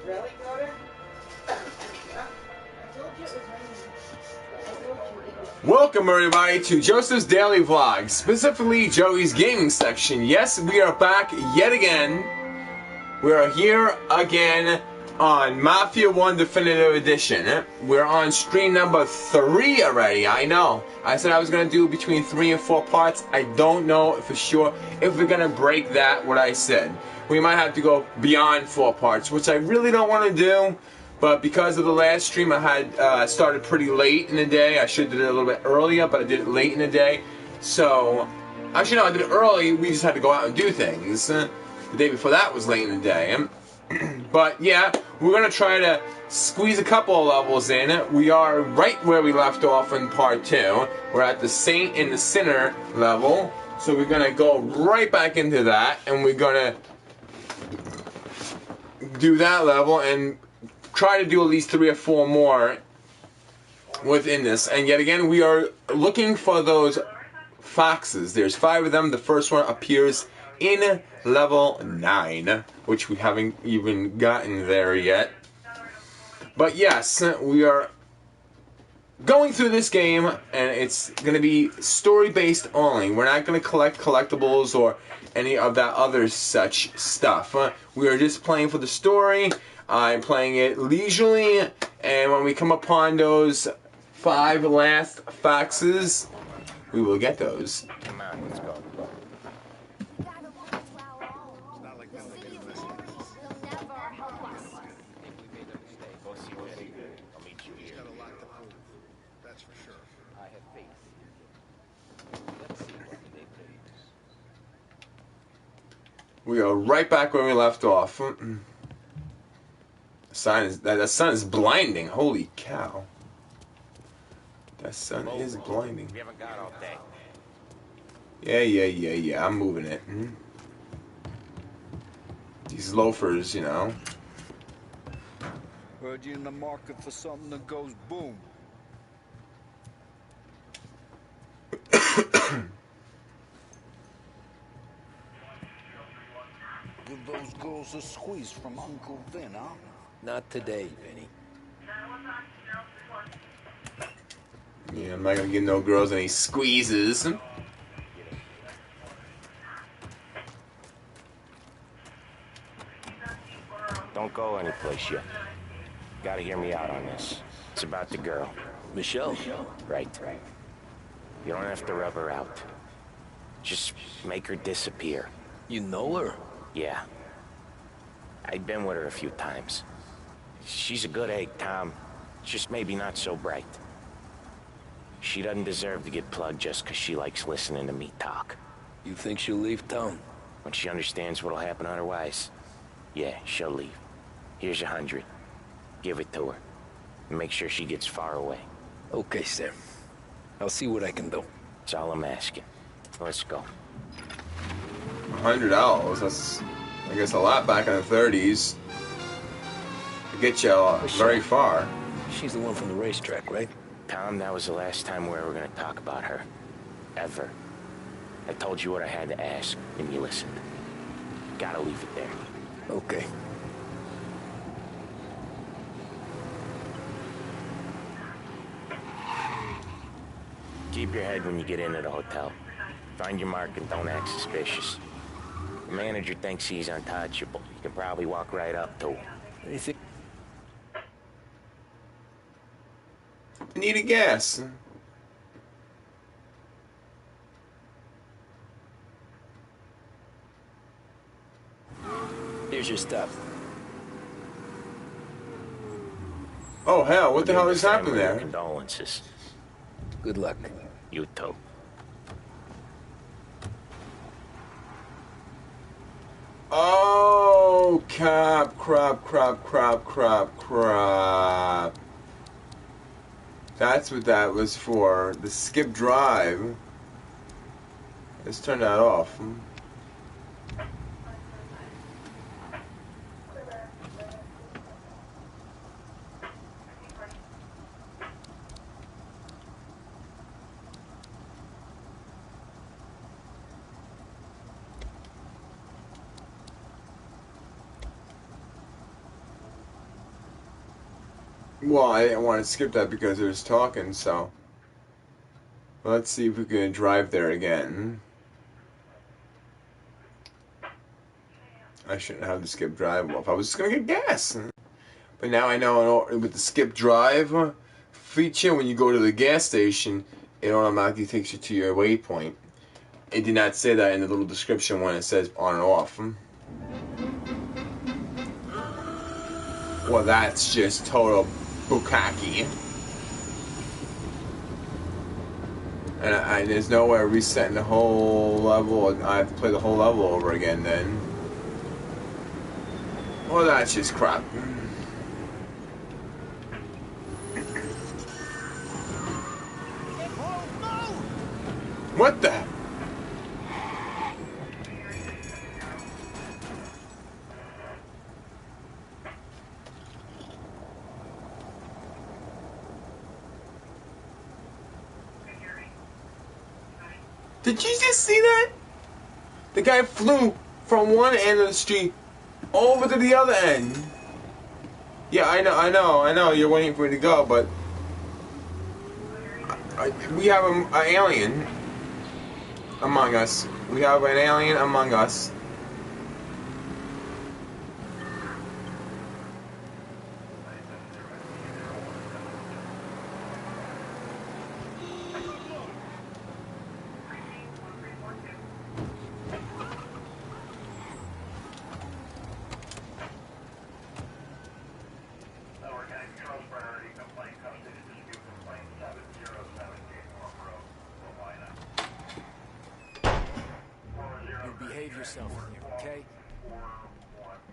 Really, Cody? Yeah. I told you it was raining. I told you it was. Welcome everybody to Joseph's Daily Vlog, specifically Joey's gaming section. Yes, we are back yet again. We are here again on Mafia 1 Definitive Edition. We're on stream number 3 already, I know. I said I was going to do between 3 and 4 parts. I don't know for sure if we're going to break that, what I said. We might have to go beyond 4 parts, which I really don't want to do. But because of the last stream, I had started pretty late in the day. I should have did it a little bit earlier, but I did it late in the day. So, actually no, I did it early. We just had to go out and do things. The day before that was late in the day. But yeah, we're going to try to squeeze a couple of levels in. We are right where we left off in part 2. We're at the Saint and the Sinner level. So we're going to go right back into that. And we're going to do that level and try to do at least 3 or 4 more within this. And yet again, we are looking for those foxes. There's 5 of them. The first one appears in level 9, which we haven't even gotten there yet. But yes, we are going through this game, and it's going to be story-based only. We're not going to collect collectibles or any of that other such stuff. We are just playing for the story. I'm playing it leisurely, and when we come upon those 5 last foxes, we will get those. Come on, let's go. We are right back where we left off. The sign is that sun is blinding. Holy cow! That sun is blinding. We haven't got all day. Yeah. I'm moving it. These loafers, you know. Heard you in the market for something that goes boom. Give those girls a squeeze from Uncle Vin, huh? Not today, Vinny. Yeah, I'm not gonna give no girls any squeezes. Don't go anyplace yet. Gotta hear me out on this. It's about the girl. Michelle? Right. You don't have to rub her out. Just make her disappear. You know her? Yeah. I've been with her a few times. She's a good egg, Tom. Just maybe not so bright. She doesn't deserve to get plugged just because she likes listening to me talk. You think she'll leave town? When she understands what'll happen otherwise, yeah, she'll leave. Here's 100. Give it to her. And make sure she gets far away. Okay, sir. I'll see what I can do. That's all I'm asking. Let's go. $100. That's, I guess, a lot back in the 30s. To get you very far. She's the one from the racetrack, right? Tom, that was the last time we were going to talk about her. Ever. I told you what I had to ask, and you listened. Gotta leave it there. Okay. Keep your head when you get into the hotel. Find your mark and don't act suspicious. The manager thinks he's untouchable. You can probably walk right up to him. Anything? I need a gas. Here's your stuff. Oh hell, what the hell is happening there? Condolences. Good luck. You too. Oh, crap. That's what that was for. The skip drive. Let's turn that off. Well, I didn't want to skip that because it was talking, so. Let's see if we can drive there again. I shouldn't have the skip drive. Well, if I was just gonna get gas. But now I know with the skip drive feature, when you go to the gas station, it automatically takes you to your waypoint. It did not say that in the little description when it says on and off. Well, that's just total bukkake. And there's no way of resetting the whole level. I have to play the whole level over again then. Well, that's just crap. What the? Did you just see that? The guy flew from one end of the street over to the other end. Yeah, I know. You're waiting for me to go, but we have an alien among us. We have an alien among us. Behave yourself in here, okay?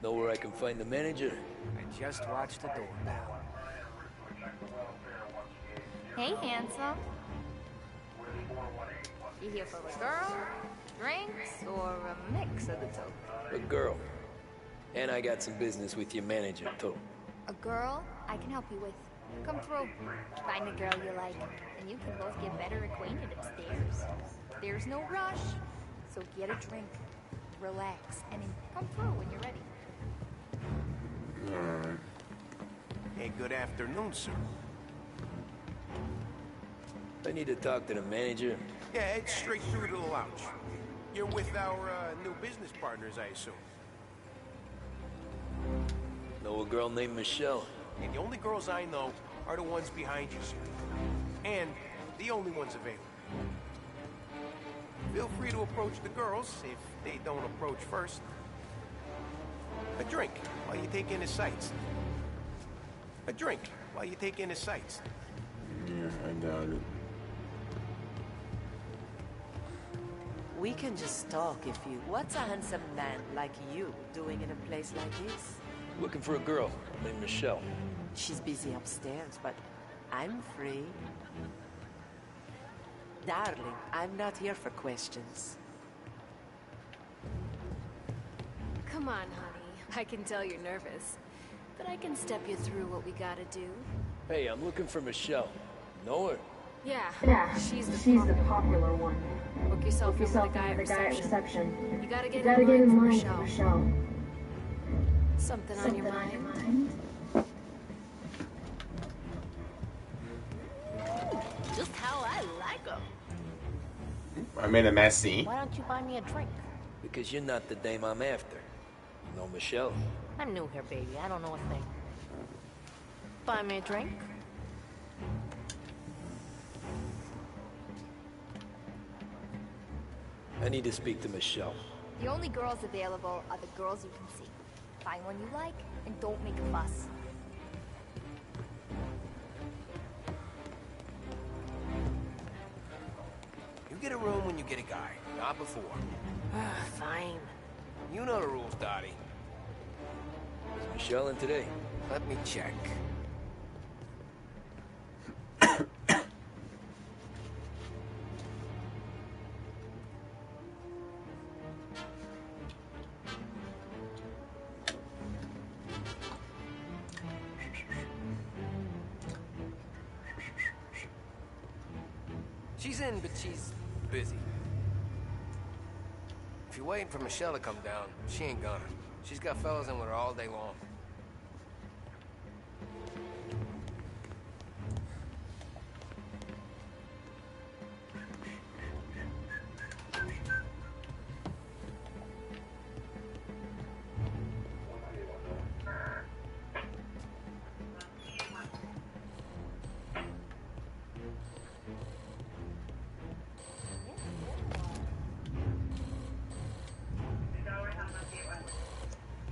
Know where I can find the manager? I just watched the door, pal. Hey, handsome. You here for a girl, drinks, or a mix of the two? A girl. And I got some business with your manager, too. A girl I can help you with. Come through. Find a girl you like, and you can both get better acquainted upstairs. There's no rush, so get a drink, relax, and then come through when you're ready. Hey, good afternoon, sir. I need to talk to the manager. Yeah, head straight through to the lounge. You're with our new business partners, I assume. Know a girl named Michelle? And the only girls I know are the ones behind you, sir. And the only ones available. Feel free to approach the girls if they don't approach first. A drink while you take in the sights. A drink while you take in the sights. Yeah, I doubt it. We can just talk if you... What's a handsome man like you doing in a place like this? Looking for a girl named Michelle. She's busy upstairs, but I'm free. Darling, I'm not here for questions. Come on, honey. I can tell you're nervous. But I can step you through what we gotta do. Hey, I'm looking for Michelle. Know her? Yeah, she's the popular one. Book yourself in with the guy at reception. You gotta get in line for Michelle. Something on your mind? Just how I like her. I made a messy. Why don't you buy me a drink? Because you're not the dame I'm after. You know Michelle? I'm new here, baby. I don't know a thing. Buy me a drink? I need to speak to Michelle. The only girls available are the girls you can see. Find one you like, and don't make a fuss. You get a room when you get a guy, not before. Fine. You know the rules, Dottie. Is Michelle in today? Let me check. She's in, but she's busy. If you're waiting for Michelle to come down, she ain't gonna. She's got fellas in with her all day long.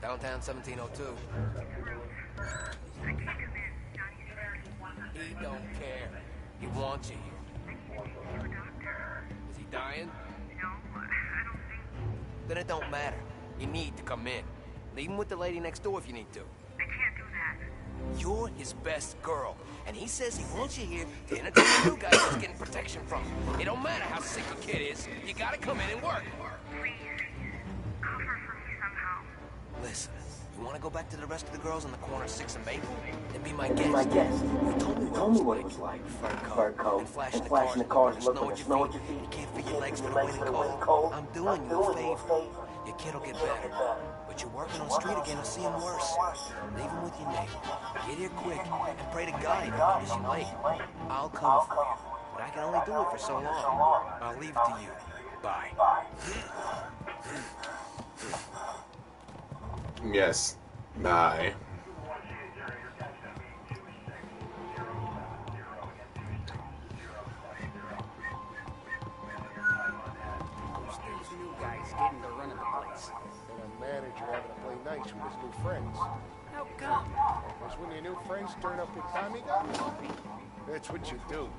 Downtown 1702. He don't care. He wants you here. Is he dying? No, I don't think. Then it don't matter. You need to come in. Leave him with the lady next door if you need to. I can't do that. You're his best girl, and he says he wants you here to entertain the new guy that's getting protection from him. It don't matter how sick your kid is. You gotta come in and work. Please, cover for me somehow. Listen, you want to go back to the rest of the girls on the corner of 6th and Maple? Then be my guest. You told me what it was like. Fur coat, and flashing the cars, looking at snow at your feet. You can't feel your legs for the wind and cold. I'm doing you a favor. Your kid'll get better. But you're working on the street again, I'll see him worse. Leave him with your neighbor. Get here quick, and pray to God he don't miss you late. I'll cover for you, but I can only do it for so long. I'll leave it to you. Bye. Yes. Bye. These new guys getting the run of the place. And a manager having to play nice with his new friends. How come? Because when your new friends turn up with Tommy guns, that's what you do.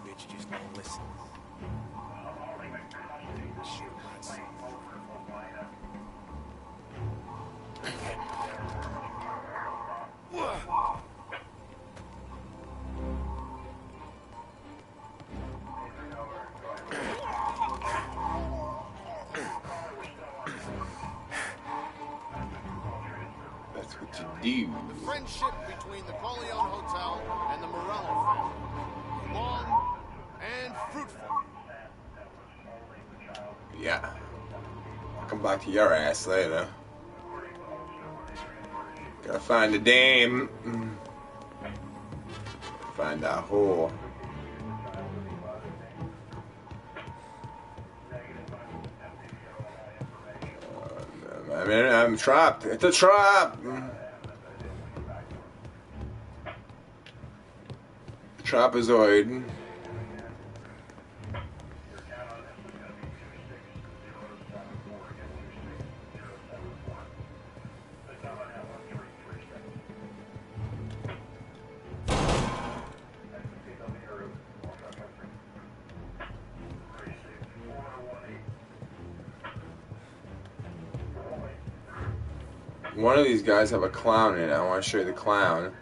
Bitch just don't listen. Shit, nuts. That's what you do. The friendship between the Corleone Hotel and the Morello family. Long and fruitful. Yeah. I'll come back to your ass later. Gotta find the dame. Find that whore. I mean, I'm trapped. It's a trap. Trapezoid. One of these guys have a clown in it. I want to show you the clown.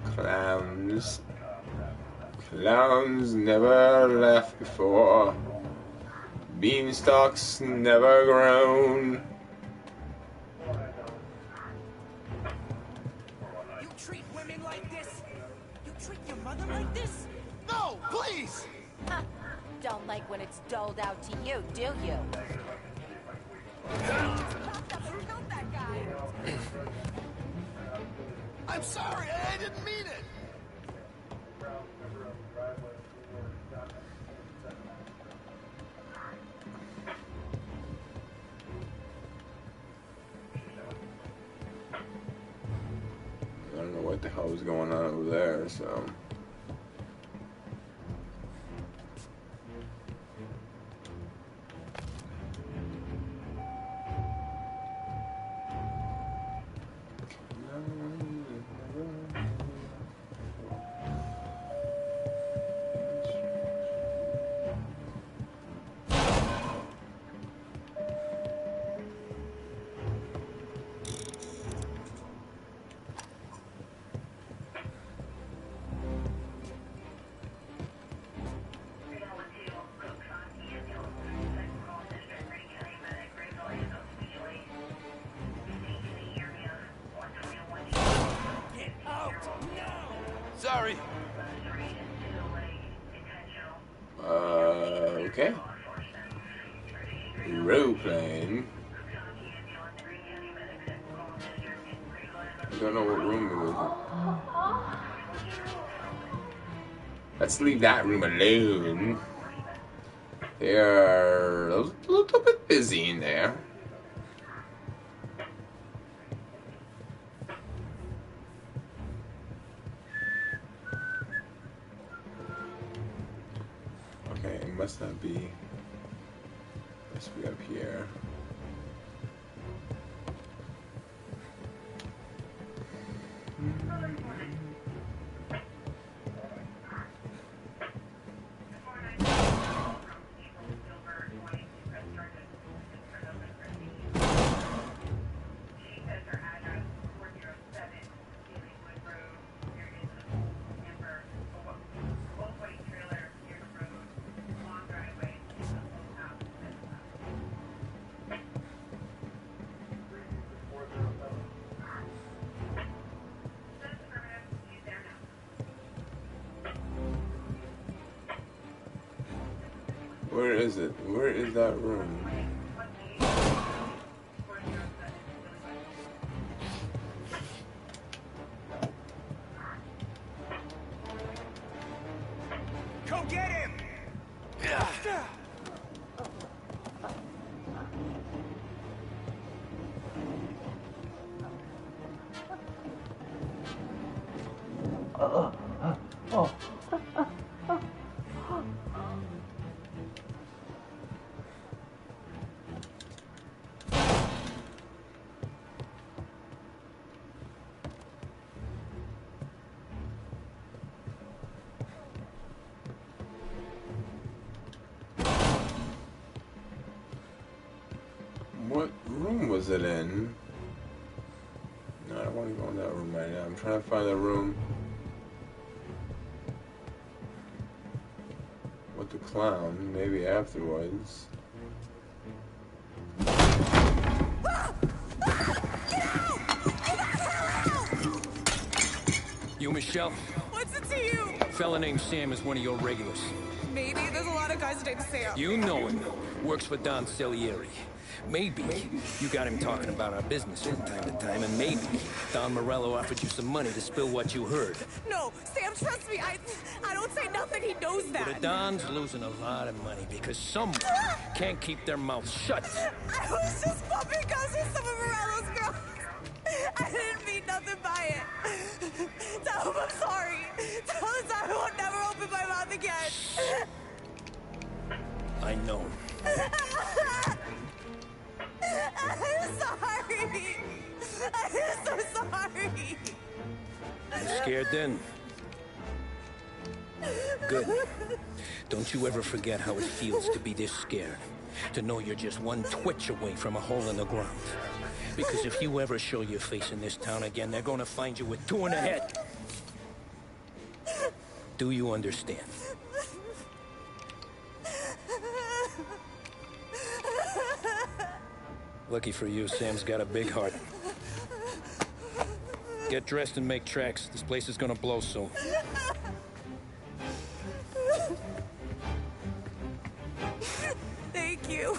Clowns. Clowns never left before. Beanstalks never grown. You treat women like this? You treat your mother like this? No, please! Huh. Don't like when it's doled out to you, do you? I'm sorry, I didn't mean it. I don't know what the hell was going on over there, so. Sorry. Okay. Role playing. I don't know what room it was. Let's leave that room alone. They're a little bit busy in there. must not be. Must be up here. Where is it? Where is that room? Go get him! What room was it in? No, I don't want to go in that room right now. I'm trying to find the room with the clown. Maybe afterwards. You, Michelle? What's it to you? A fella named Sam is one of your regulars. Maybe. There's a lot of guys named Sam. You know him. Works for Don Celieri. Maybe you got him talking about our business from time to time, and maybe Don Morello offered you some money to spill what you heard. No, Sam, trust me. I don't say nothing. He knows that. But a Don's losing a lot of money because someone can't keep their mouth shut. I was just bumping guns with some of Morello's girls. I didn't mean nothing by it. Tell him I'm sorry. Tell him I won't never open my mouth again. I know. I'm sorry. I'm so sorry. You scared then? Good. Don't you ever forget how it feels to be this scared. To know you're just one twitch away from a hole in the ground. Because if you ever show your face in this town again, they're gonna find you with two in the head. Do you understand? Lucky for you, Sam's got a big heart. Get dressed and make tracks. This place is gonna blow soon. Thank you.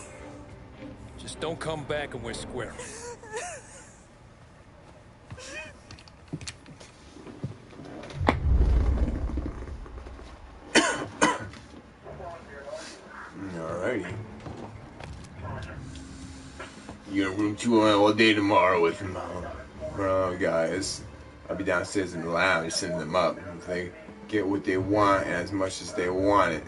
Just don't come back and we're square. Alrighty. You're gonna room 201 all day tomorrow with them, guys. I'll be downstairs in the lounge sending them up. If they get what they want and as much as they want it,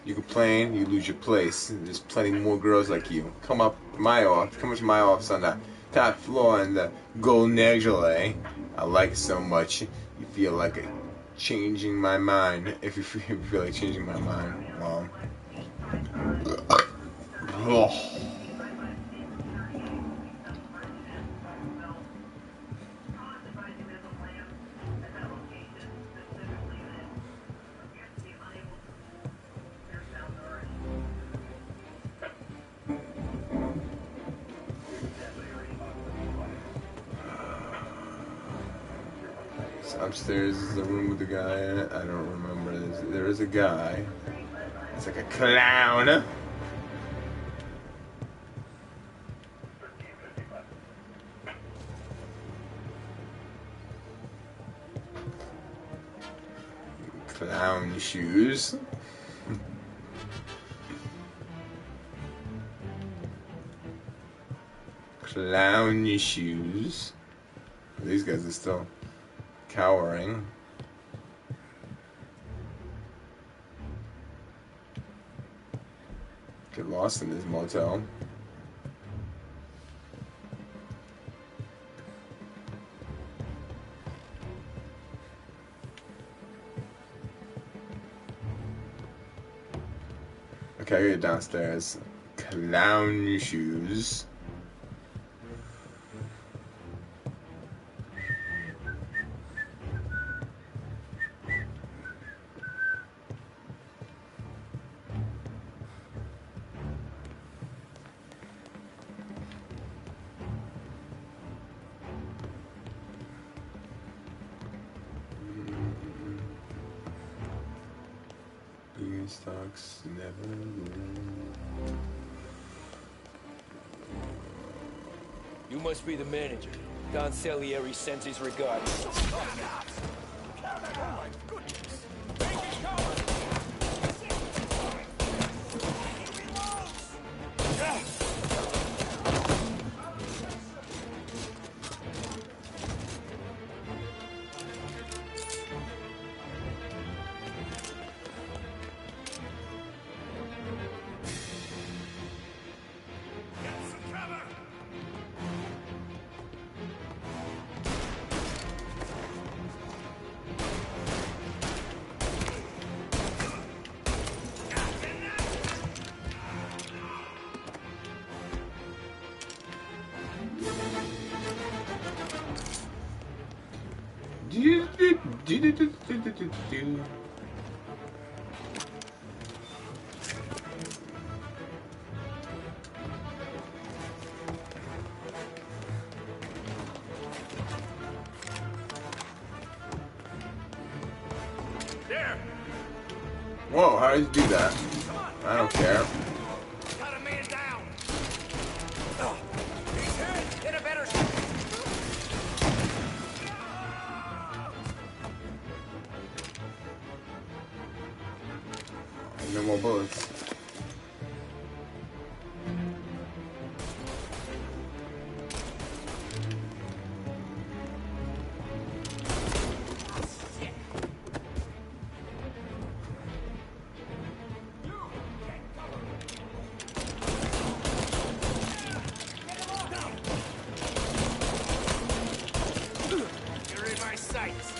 you complain, you lose your place. There's plenty more girls like you. Come up to my office on the top floor in the Golden Negligee. I like it so much. You feel like changing my mind. If you feel like changing my mind, Mom. Oh. Upstairs is the room with the guy in it. I don't remember. There is a guy. It's like a clown. Clown shoes. Clown shoes. These guys are still cowering. Get lost in this motel. Okay, I get downstairs. Clown shoes. Stocks never lose. You must be the manager. Don Salieri sends his regards. Whoa, how did you do that? I don't care. Got a man down. He's hit. In a better spot. No more bullets. You're in my sights.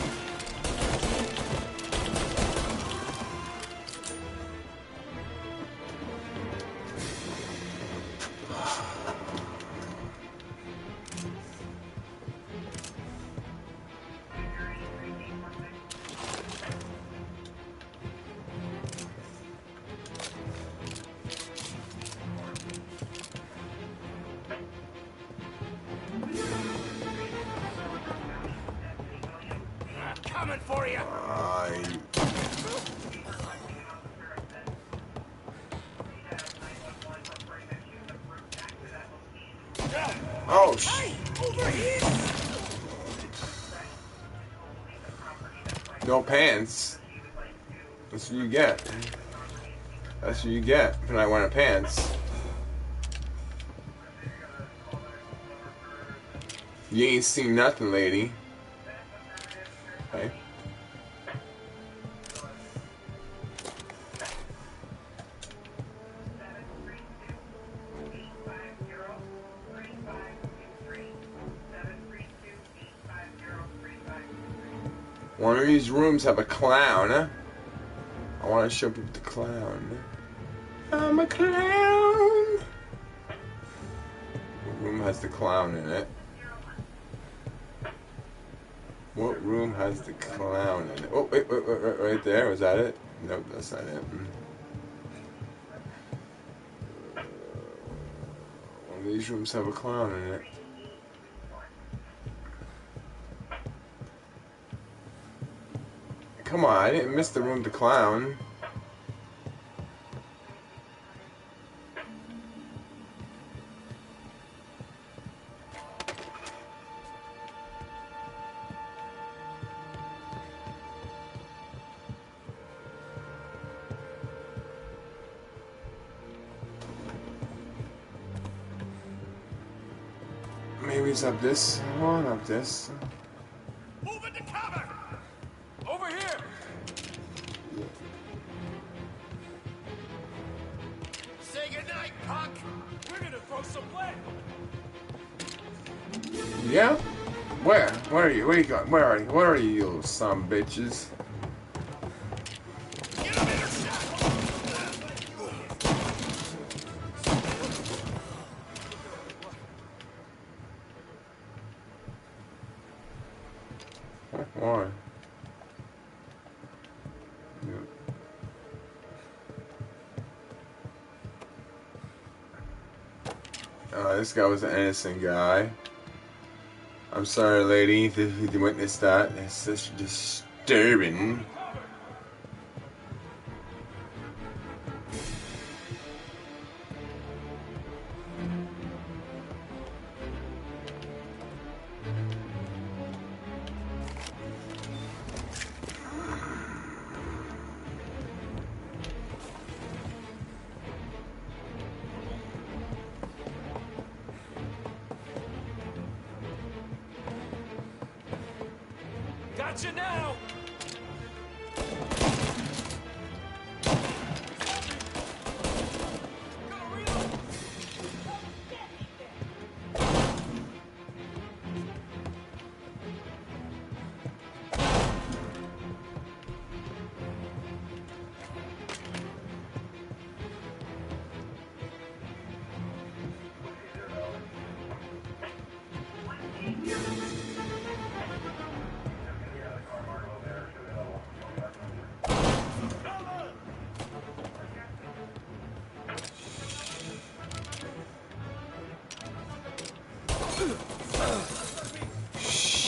Coming for you. Oh, shit. Over here. No pants. That's what you get. That's what you get for not wearing pants. You ain't seen nothing, lady. Okay. One of these rooms have a clown. I want to show people the clown. I'm a clown. What room has the clown in it? What room has the clown in it? Oh, wait, right there. Was that it? Nope, that's not it. One of these rooms have a clown in it. Come on, I didn't miss the room with the clown. Maybe it's up this one, up this. Move into cover. Over here. Say goodnight. Yeah? Where? Where are you? Where are you going? Where are you? Where are you, you little son of bitches? Why? This guy was an innocent guy. I'm sorry, lady, if you witnessed that. It's such disturbing. Gotcha now!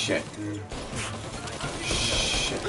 Shit. Shit.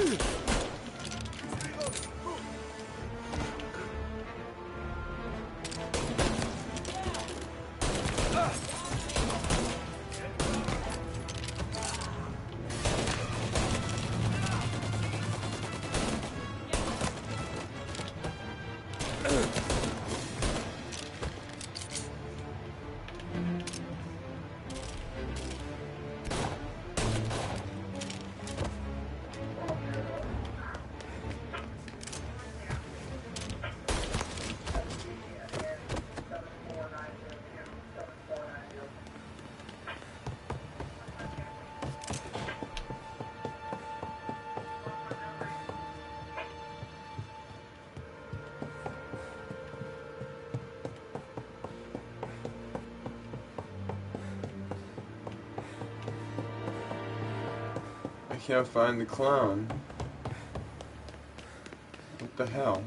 I can't find the clown. What the hell?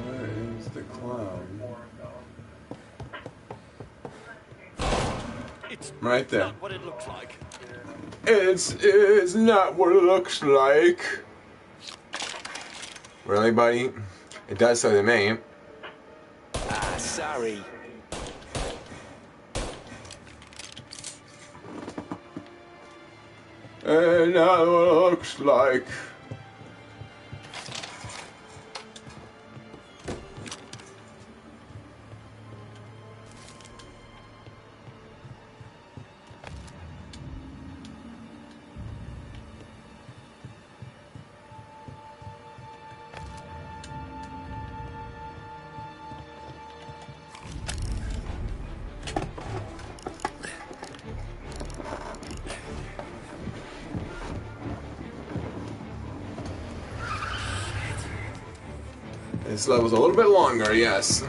Where is the clown? It's right there. not what it looks like. It's not what it looks like. Really, buddy? It does so to me. Ah, sorry. It's not what it looks like. This level's a little bit longer, yes.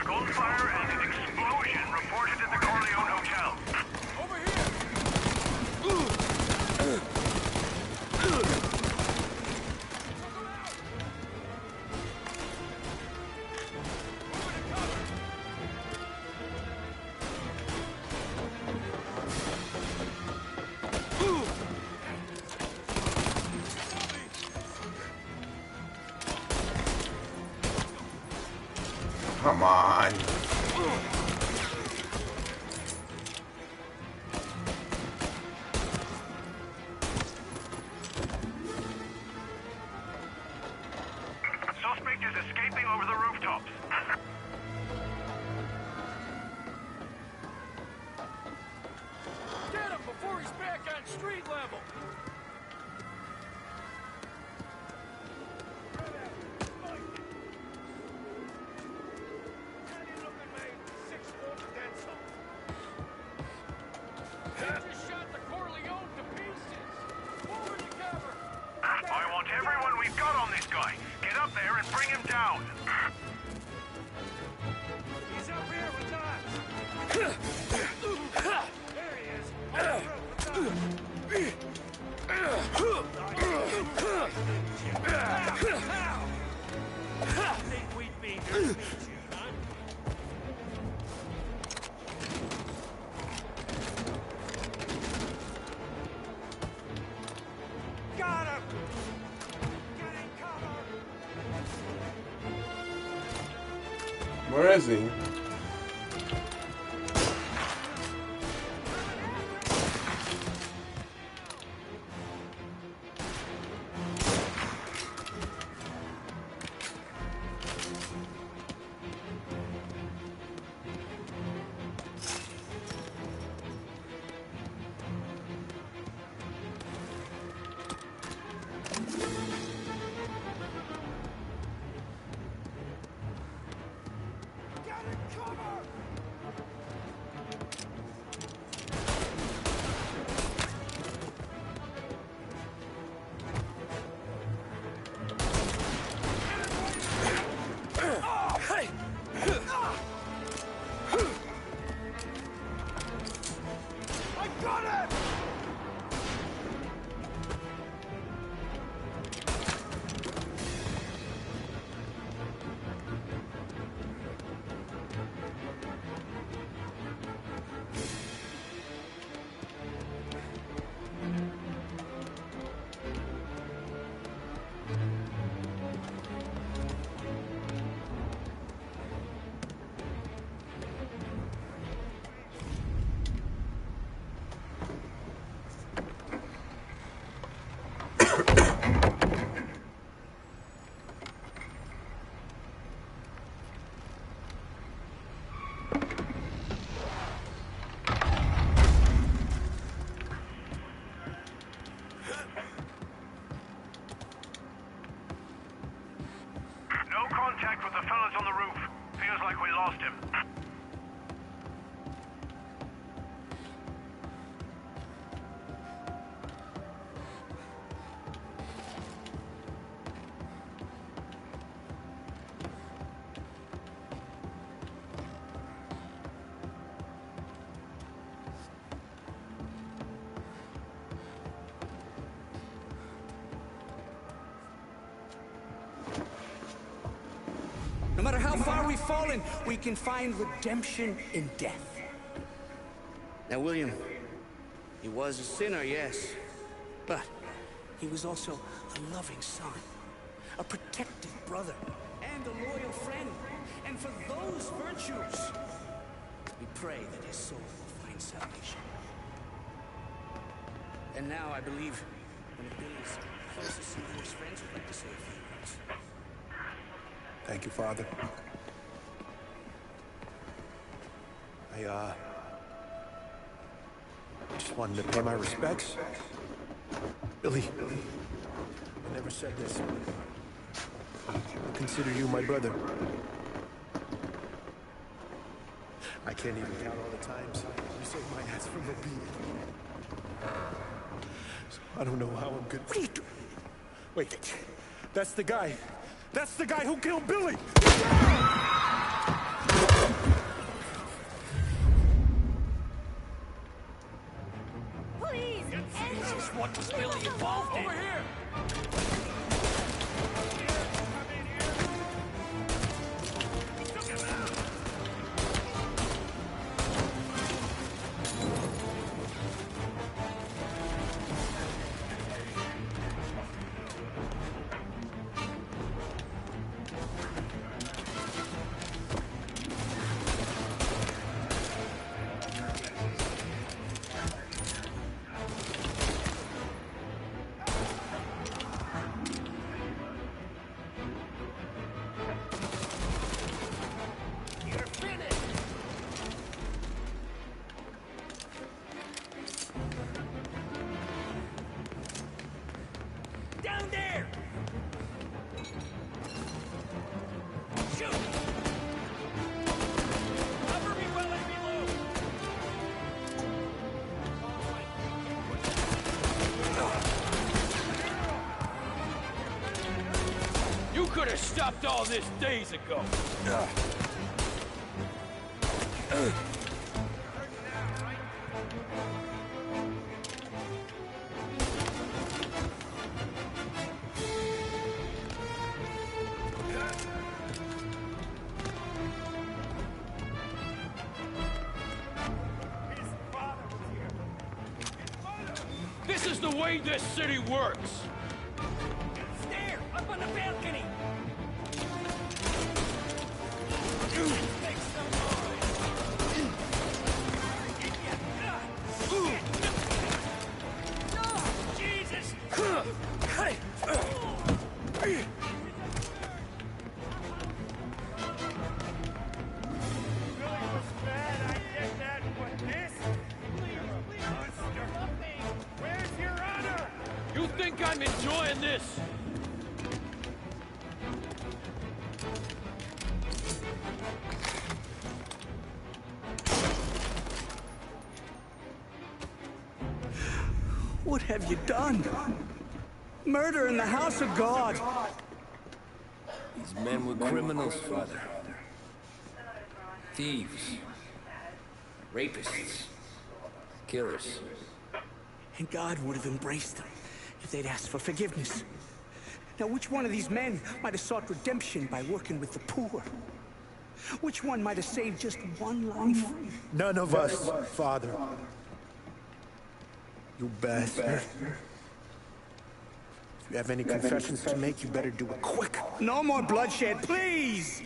Gunfire and an explosion reported at the Corleone Hotel. Over here! Come on. Suspect is escaping over the rooftops. Get him before he's back on street level! I want everyone we've got on this guy. Get up there and bring him down. He's up here with us! There he is! I think we'd be here to meet you, huh? Got him! Getting cover! Where is he? No contact with the fellas on the roof. Feels like we lost him. No matter how far we've fallen, we can find redemption in death. Now, William, he was a sinner, yes, but he was also a loving son, a protective brother, and a loyal friend. And for those virtues, we pray that his soul will find salvation. And now, I believe, one of Billy's closest and close friends would like to say a few words. Thank you, Father. I just wanted to pay my respects. Billy, I never said this. I consider you my brother. I can't even count all the times you saved my ass from a beating. So I don't know how I'm good. What are you doing? Wait, that's the guy. That's the guy who killed Billy! Please! Jesus, what was Billy involved in? Over here! stopped all this days ago. This is the way this city works. There, up on the balcony. Jesus! You think I'm enjoying this? What have you done? Murder in the house of God. These men were criminals, Father. Thieves. Rapists. Killers. And God would have embraced them if they'd asked for forgiveness. Now, which one of these men might have sought redemption by working with the poor? Which one might have saved just one life? None of us, Father. You bastard. If you have any confessions to make, you better do it quick. No more bloodshed, please!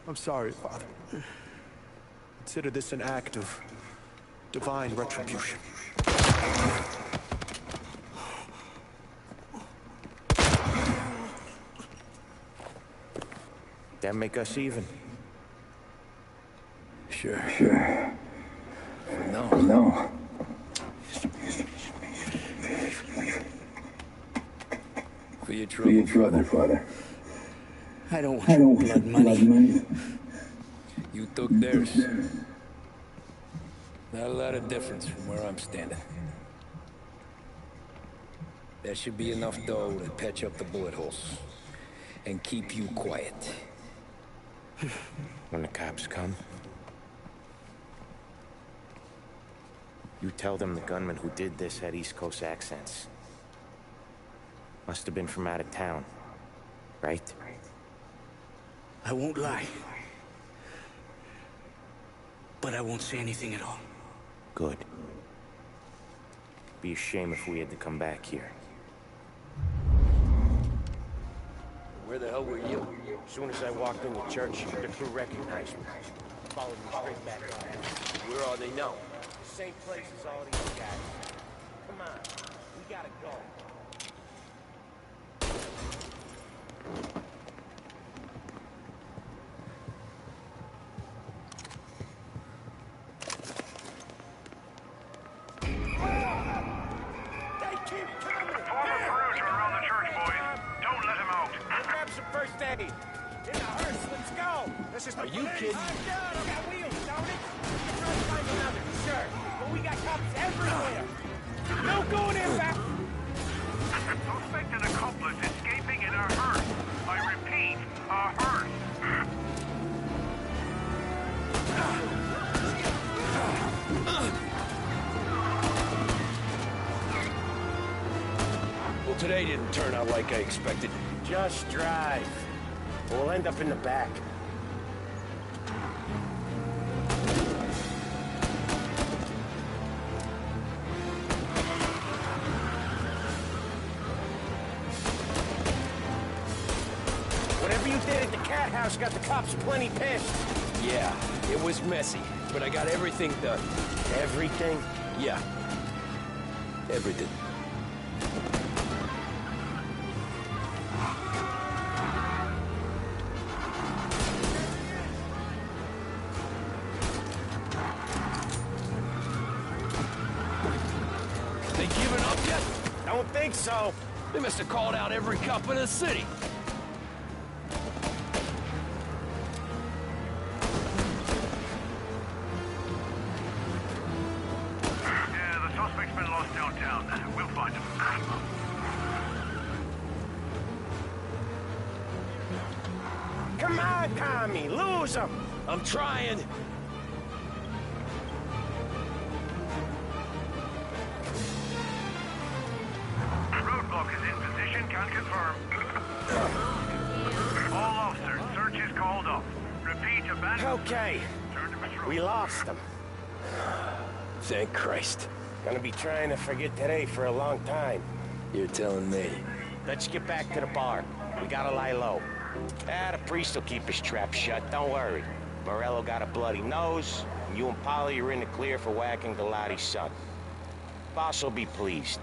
I'm sorry, Father. Consider this an act of divine retribution. That make us even? Sure. No. No. For your trouble, Father. I don't want blood money. You took theirs. Not a lot of difference from where I'm standing. That should be enough dough to patch up the bullet holes and keep you quiet. When the cops come, you tell them the gunman who did this had East Coast accents. Must have been from out of town, right? I won't lie. But I won't say anything at all. Good. Be a shame if we had to come back here. Where the hell were you? As soon as I walked in the church, the crew recognized me. Followed me straight back on. Where are they now? The same place as all these guys. Come on, we gotta go. Are you kidding? No going in back! Suspected accomplice escaping in a hearse. I repeat, a hearse. Well, today didn't turn out like I expected. Just drive. We'll end up in the back. Whatever you did at the cat house got the cops plenty pissed. Yeah, it was messy, but I got everything done. Everything? Yeah. Everything. They giving up yet? Don't think so. They must have called out every cop in the city. Yeah, the suspect's been lost downtown. We'll find him. Come on, Tommy, lose him. I'm trying. Roadblock is in position, can confirm. All officers, search is called off. Repeat, abandon. Okay. We lost him. Thank Christ. Gonna be trying to forget today for a long time. You're telling me. Let's get back to the bar. We gotta lie low. The priest will keep his trap shut, don't worry. Morello got a bloody nose, and you and Polly are in the clear for whacking Galati's son. Boss will be pleased.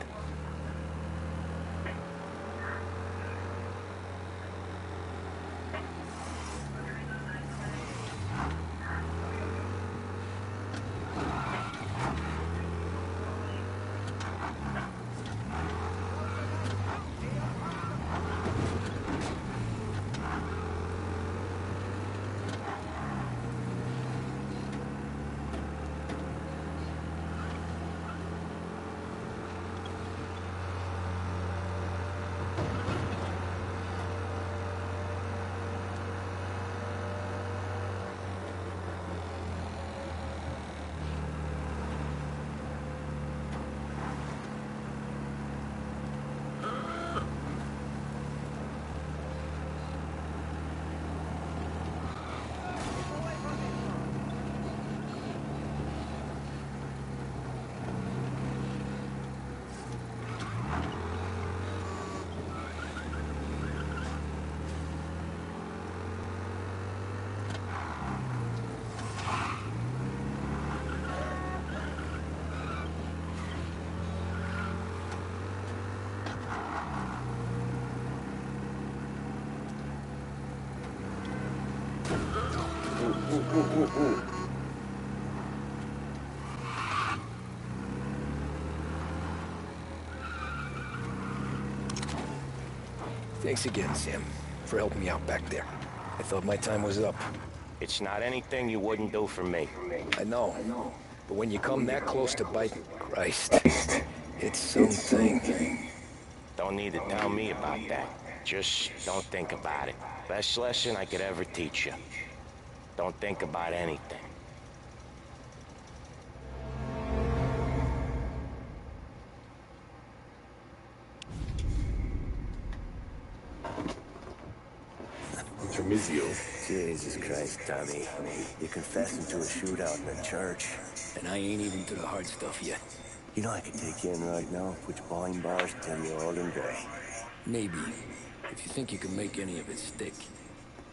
Thanks again, Sam, for helping me out back there. I thought my time was up. It's not anything you wouldn't do for me. I know. But when you come that close to biting, Christ, it's something. Don't need to tell me about that. Just don't think about it. Best lesson I could ever teach you. Don't think about anything. Jesus Christ, Tommy. You're confessing to a shootout in a church. And I ain't even to the hard stuff yet. You know I could take you in right now, put you behind bars, tell you all in day. Maybe, if you think you can make any of it stick.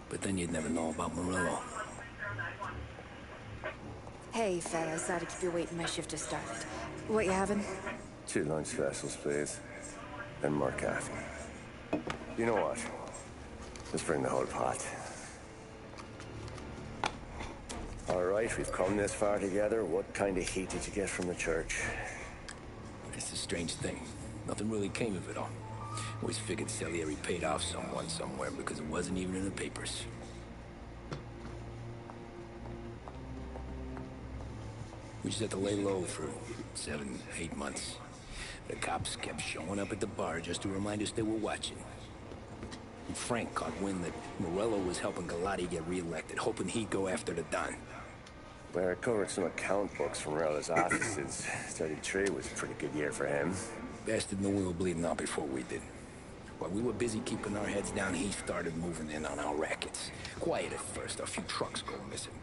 But then you'd never know about Morello. Hey, fellas, sorry to keep you waiting. My shift just started. What you having? 2 lunch vessels, please. And more coffee. You know what? Let's bring the whole pot. All right, we've come this far together. What kind of heat did you get from the church? It's a strange thing. Nothing really came of it all. Always figured Salieri paid off someone somewhere because it wasn't even in the papers. We just had to lay low for 7, 8 months. The cops kept showing up at the bar just to remind us they were watching. And Frank caught wind that Morello was helping Galati get reelected, hoping he'd go after the Don. Well, I recovered some account books from Morello's offices. 33 was a pretty good year for him. Bastard knew we were bleeding out before we did. While we were busy keeping our heads down, he started moving in on our rackets. Quiet at first, a few trucks go missing.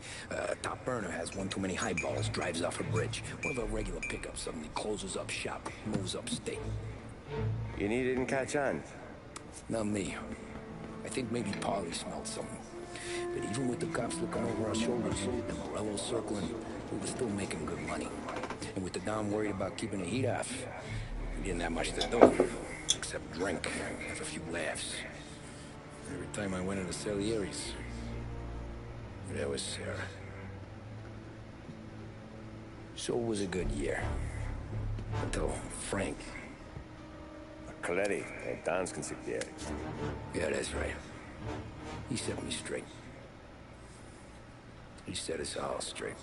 Top burner has one too many highballs, drives off a bridge. One of our regular pickups suddenly closes up shop, moves upstate. You didn't catch on? Not me. I think maybe Polly smelled something. But even with the cops looking over our shoulders and Morello circling, we were still making good money. And with the Don worried about keeping the heat off, we didn't have much to do. Except drink, have a few laughs. Every time I went into Salieri's, there was Sarah. So it was a good year. Until Frank. Coletti, Don's consigliere. Yeah, that's right. He set me straight. He set us all straight.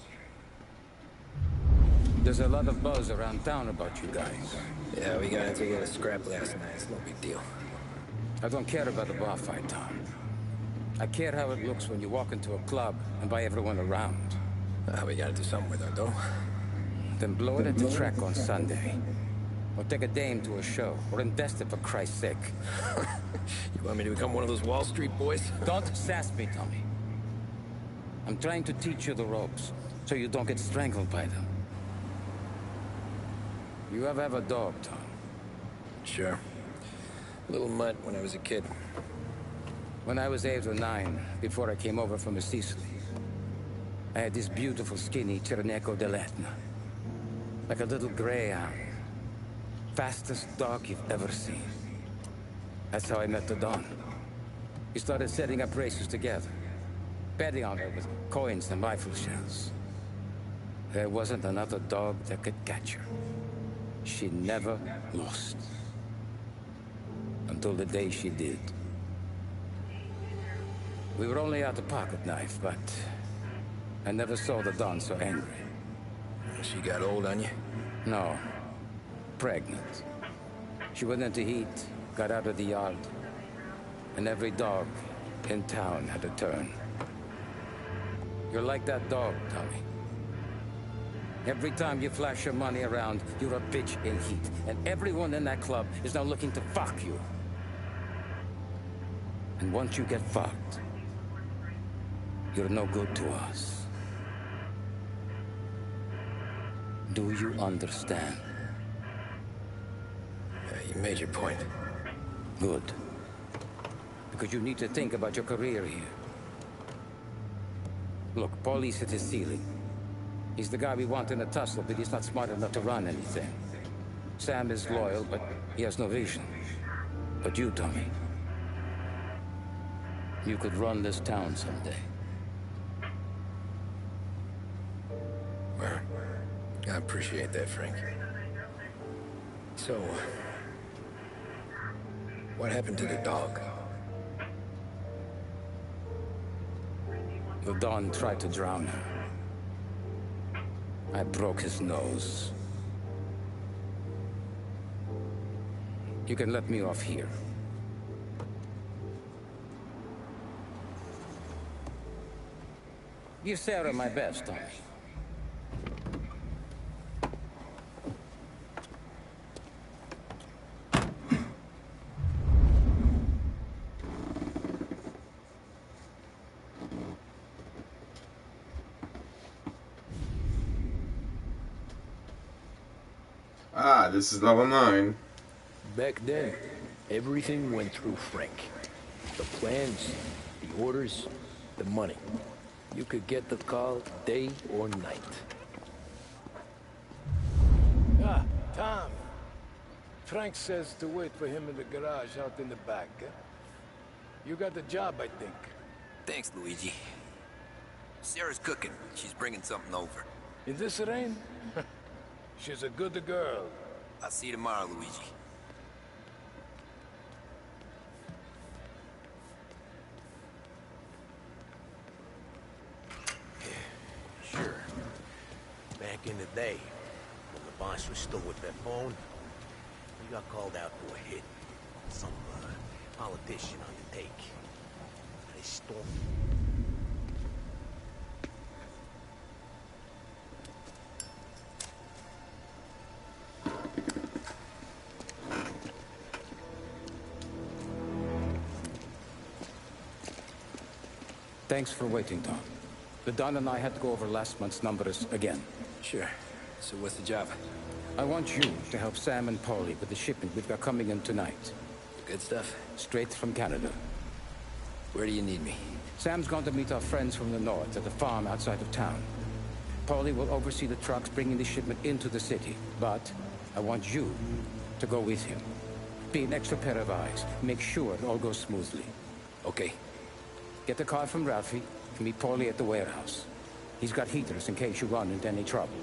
There's a lot of buzz around town about you guys. Yeah, we got into a scrap last night. It's no big deal. I don't care about the bar fight, Tom. I care how it looks when you walk into a club and buy everyone around. We gotta do something with our dough. Then blow it at the track on Sunday. Or take a dame to a show. Or invest it for Christ's sake. You want me to become one of those Wall Street boys? Don't sass me, Tommy. I'm trying to teach you the ropes, so you don't get strangled by them. You ever have a dog, Tom? Sure. Little mutt when I was a kid. When I was 8 or 9, before I came over from Sicily, I had this beautiful, skinny Cerneco dell'Etna. Like a little greyhound. Fastest dog you've ever seen. That's how I met the Don. We started setting up races together. Betting on her with coins and rifle shells. There wasn't another dog that could catch her. She never lost. Until the day she did. We were only out a pocket knife, but I never saw the Don so angry. She got old on you? No. Pregnant. She went into heat, got out of the yard, and every dog in town had a turn. You're like that dog, Tommy. Every time you flash your money around, you're a bitch in heat, and everyone in that club is now looking to fuck you. And once you get fucked, you're no good to us. Do you understand? You made your point. Good. Because you need to think about your career here. Look, Paulie's hit his ceiling. He's the guy we want in a tussle, but he's not smart enough to run anything. Sam is loyal, but he has no vision. But you, Tommy, you could run this town someday. Well, I appreciate that, Frank. So, what happened to the dog? The Don tried to drown her. I broke his nose. You can let me off here. Give Sarah my best, Tommy. Ah, this is level 9. Back then, everything went through Frank. The plans, the orders, the money. You could get the call day or night. Ah, Tom. Frank says to wait for him in the garage out in the back. Eh? You got the job, I think. Thanks, Luigi. Sarah's cooking. She's bringing something over. In this rain? She's a good girl. I'll see you tomorrow, Luigi. Sure. Back in the day, when the boss was still with that phone, we got called out to a hit. Some politician on the take. They stormed. Thanks for waiting, Tom. The Don and I had to go over last month's numbers again. Sure. So what's the job? I want you to help Sam and Paulie with the shipment we've got coming in tonight. Good stuff? Straight from Canada. Where do you need me? Sam's going to meet our friends from the north at the farm outside of town. Paulie will oversee the trucks bringing the shipment into the city. But I want you to go with him. Be an extra pair of eyes. Make sure it all goes smoothly. Okay. Get the car from Ralphie and meet Paulie at the warehouse. He's got heaters in case you run into any trouble.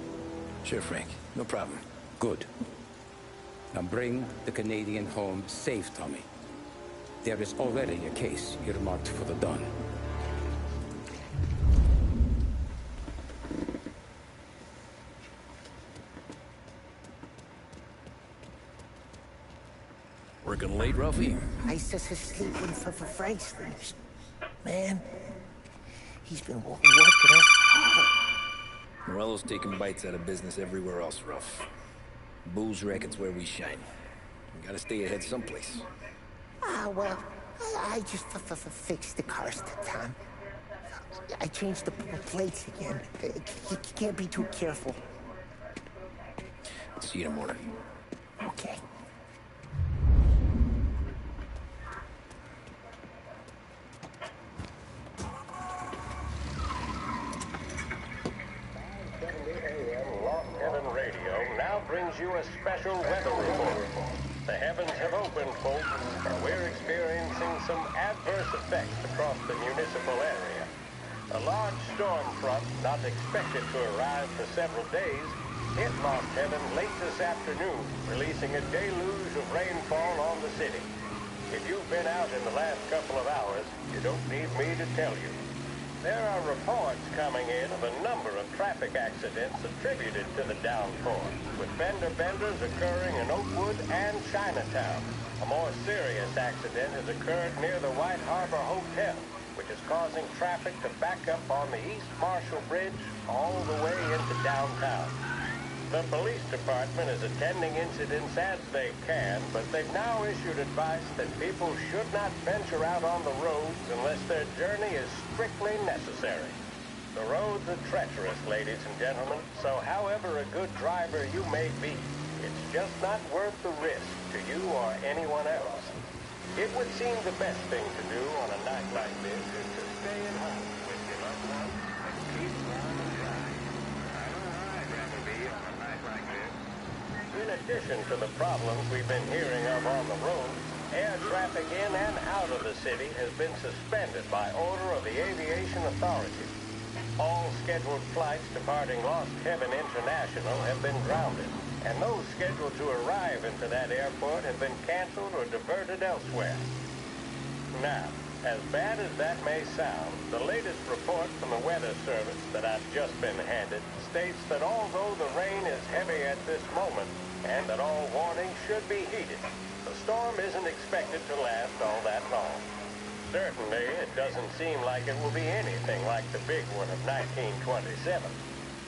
Sure, Frank. No problem. Good. Now bring the Canadian home safe, Tommy. There is already a case earmarked for the Don. Working late, Ralphie? I says he's sleeping for Frank's things. man. He's been working us hard. Morello's taking bites out of business everywhere else, Ruff. Booze racket's where we shine. We gotta stay ahead someplace. Well, I just fixed the cars, Tom. I changed the plates again. You can't be too careful. See you in the morning. Okay. Brings you a special weather report. The heavens have opened, folks, and we're experiencing some adverse effects across the municipal area. A large storm front, not expected to arrive for several days, hit Lost Heaven late this afternoon, releasing a deluge of rainfall on the city. If you've been out in the last couple of hours, you don't need me to tell you. There are reports coming in of a number of traffic accidents attributed to the downpour, with fender benders occurring in Oakwood and Chinatown. A more serious accident has occurred near the White Harbor Hotel, which is causing traffic to back up on the East Marshall Bridge all the way into downtown. The police department is attending incidents as they can, but they've now issued advice that people should not venture out on the roads unless their journey is strictly necessary. The roads are treacherous, ladies and gentlemen, so however a good driver you may be, it's just not worth the risk to you or anyone else. It would seem the best thing to do on a night like this is to stay at home with your loved ones and keep warm and dry. I don't know where I'd rather be on a night like this. In addition to the problems we've been hearing of on the road, air traffic in and out of the city has been suspended by order of the aviation authority. All scheduled flights departing Lost Heaven International have been grounded, and those scheduled to arrive into that airport have been canceled or diverted elsewhere. Now, as bad as that may sound, the latest report from the Weather Service that I've just been handed states that although the rain is heavy at this moment, and that all warnings should be heeded, the storm isn't expected to last all that long. Certainly, it doesn't seem like it will be anything like the big one of 1927.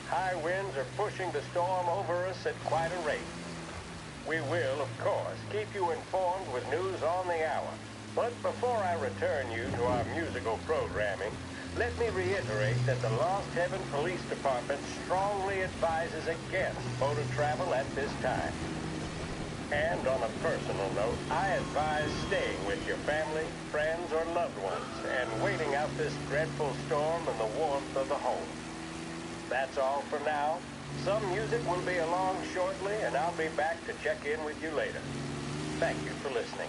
High winds are pushing the storm over us at quite a rate. We will, of course, keep you informed with news on the hour. But before I return you to our musical programming, let me reiterate that the Lost Heaven Police Department strongly advises against motor travel at this time. And on a personal note, I advise staying with your family, friends, or loved ones and waiting out this dreadful storm in the warmth of the home. That's all for now. Some music will be along shortly, and I'll be back to check in with you later. Thank you for listening.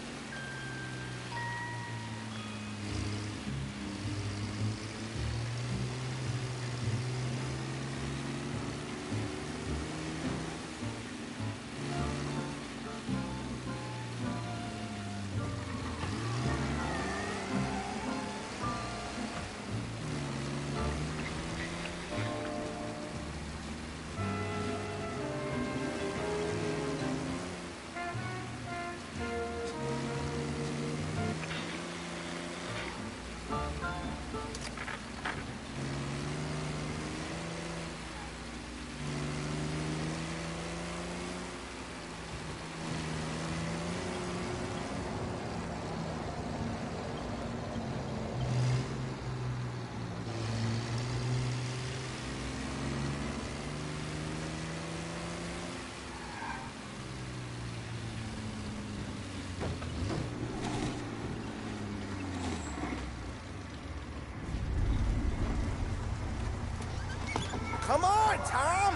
Come on, Tom!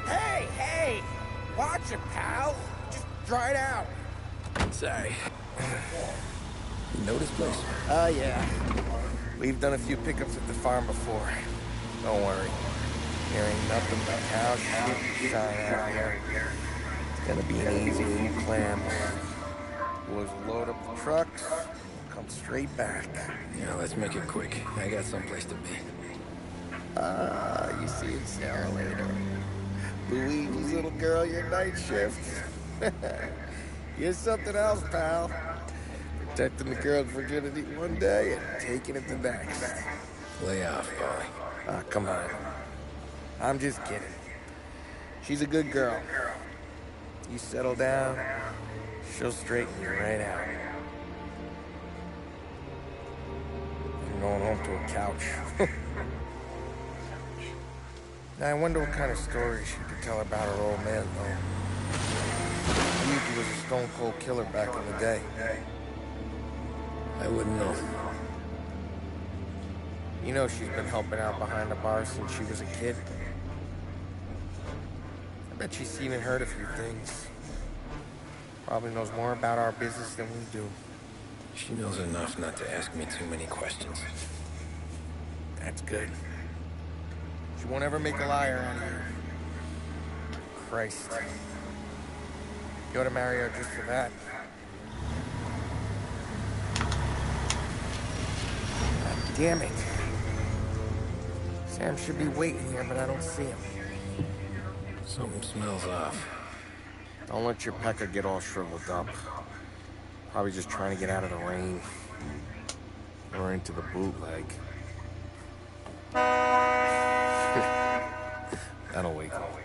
Hey! Watch it, pal! Just dry it out. Sorry. You know this place? Yeah. We've done a few pickups at the farm before. Don't worry. There ain't nothing but cow shit shine out here. It's gonna be an easy little clam. Boys will load up the trucks, come straight back. Yeah, let's make it quick. I got someplace to be. You see Sarah later. Luigi's little girl, your night shift. You're something else, pal. Protecting the girl's virginity one day and taking it the next. Lay off, Polly. Ah, come on. I'm just kidding. She's a good girl. You settle down, she'll straighten you right out. I'm going home to a couch. Now, I wonder what kind of story she could tell about her old man, though. He was a stone-cold killer back in the day. I wouldn't know. You know she's been helping out behind the bar since she was a kid. I bet she's seen and heard a few things. Probably knows more about our business than we do. She knows enough not to ask me too many questions. That's good. She won't ever make a liar out of you. Christ. You ought to marry her just for that. God damn it. Sam should be waiting here, but I don't see him. Something smells off. Don't let your pecker get all shriveled up. Probably just trying to get out of the rain. Or into the bootleg. That'll wake up.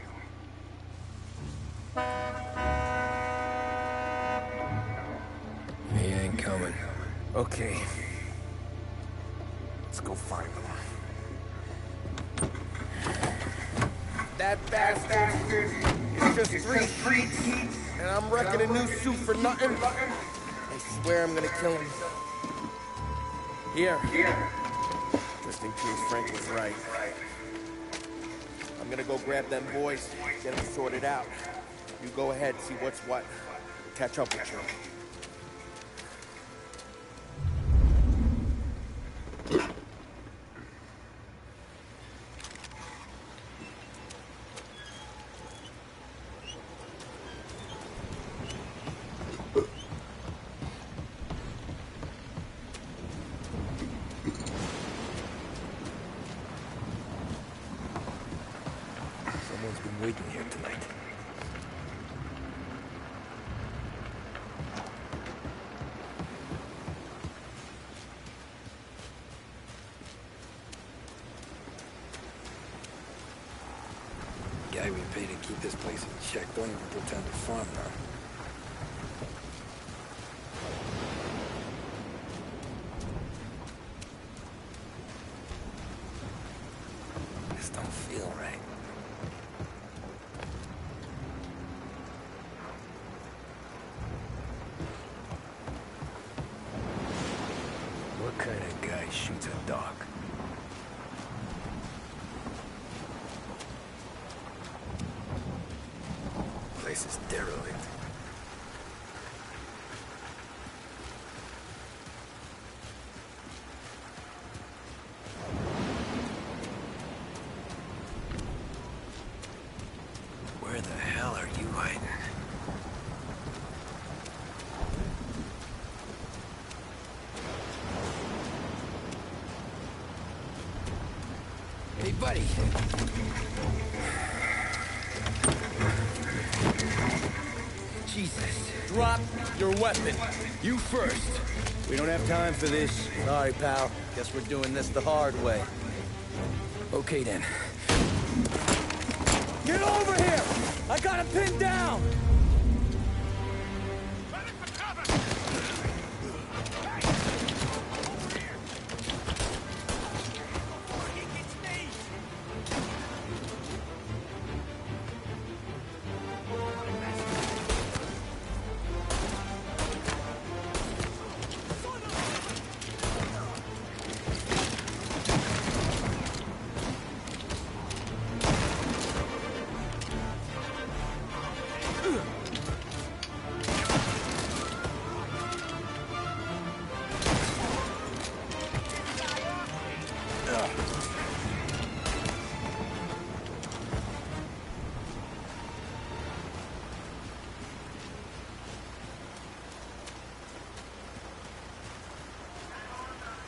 He ain't coming. Okay. Let's go find him. That bastard is just 3 feet, and I'm wrecking a new suit for nothing. I swear I'm gonna kill him. Here. Just in case Frank was right. I'm gonna go grab them boys, get them sorted out. You go ahead, see what's what. Catch up with you. Someone's been waiting here tonight. Guy we pay to keep this place in check don't even pretend to farm now. This don't feel right. What kind of guy shoots a dog? Place is derelict. Where the hell are you hiding? Hey, buddy. Jesus. Drop your weapon. You first. We don't have time for this. Sorry, pal. Guess we're doing this the hard way. Okay, then. Get over here! I got him pinned down!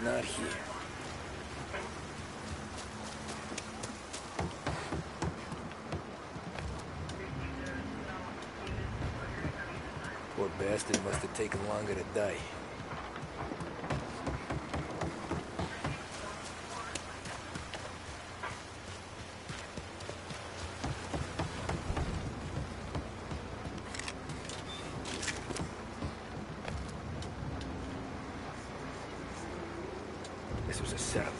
Not here. Poor bastard. bastard must have taken longer to die. This was a setup.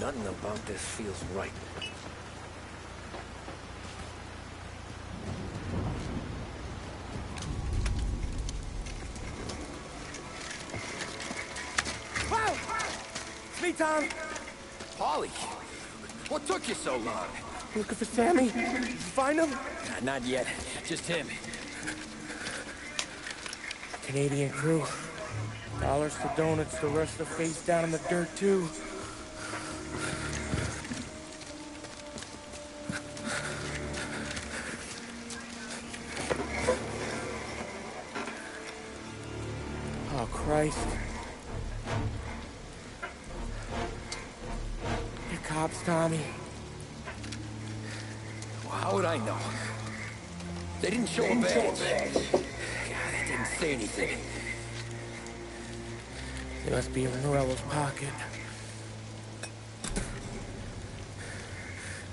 Nothing about this feels right. Wow! It's me, Tom. Paulie, what took you so long? Looking for Sammy? Did you find him? Not yet. Just him. Canadian crew. Dollars for donuts, the rest are face down in the dirt, too. Oh, Christ. The cops, Tommy. Well, how would I know? They didn't show a badge. God, they didn't say anything. They must be in Morello's pocket.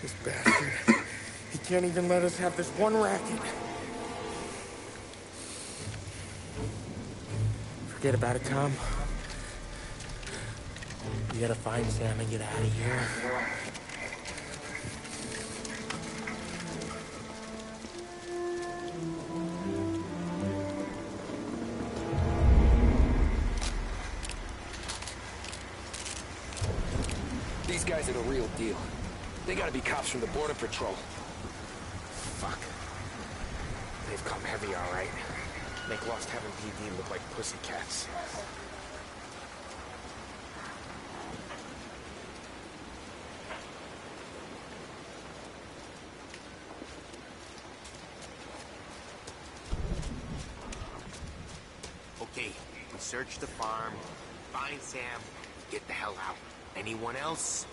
This bastard. He can't even let us have this one racket. Forget about it, Tom. We gotta find Sam and get out of here. These guys are the real deal. They gotta be cops from the Border Patrol. Fuck. They've come heavy, all right. Make Lost Heaven PD look like pussycats. Okay, we search the farm, find Sam, get the hell out. Anyone else,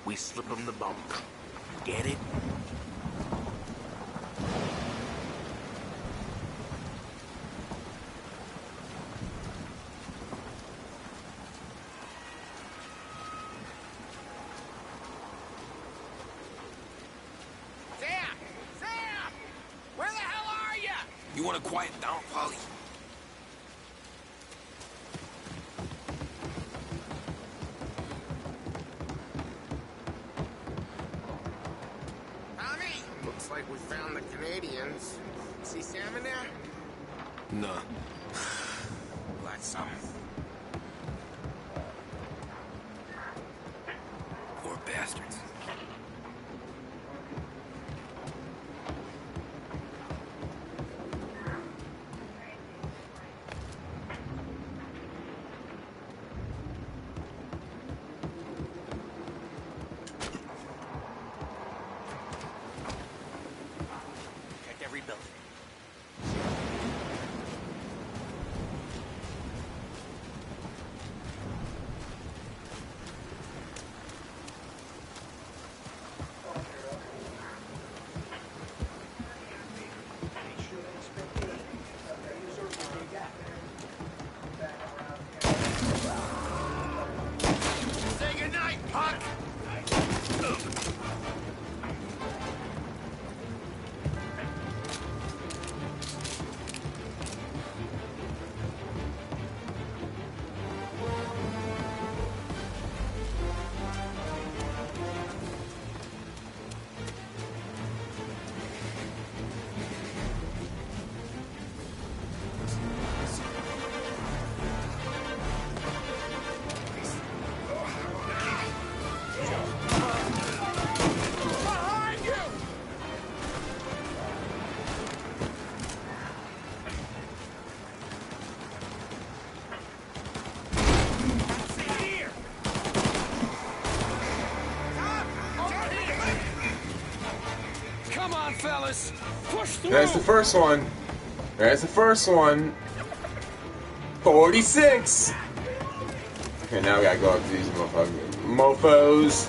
we slip them the bump. Get it? Sam! Sam! Where the hell are you? You wanna quiet down, Paulie? Tommy! Looks like we found the Canadians. See Sam in there? No. Well, that's something. Poor bastards. Check every building. Say goodnight, Puck! Behind you! Come on, fellas! Push through! That's the first one. There's the first one. 46! Okay, now we gotta go up to these mofos.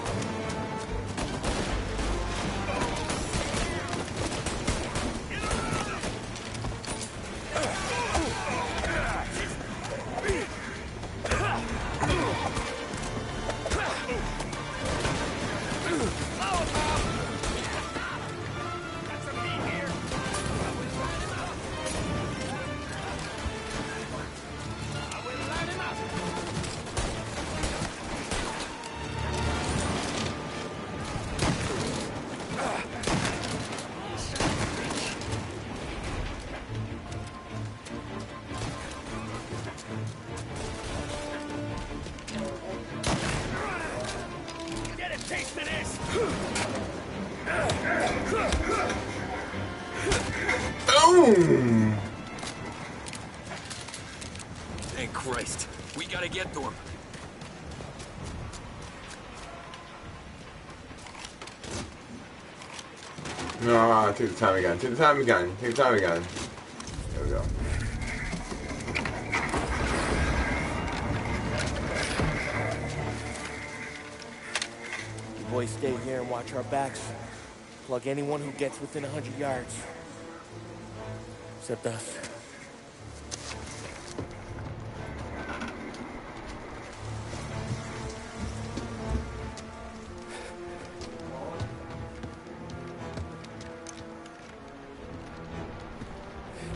Boom! Thank Christ. We gotta get to him. No, take the time again. Take the time again. Take the time again. There we go. You boys stay here and watch our backs. Plug anyone who gets within 100 yards. Except us.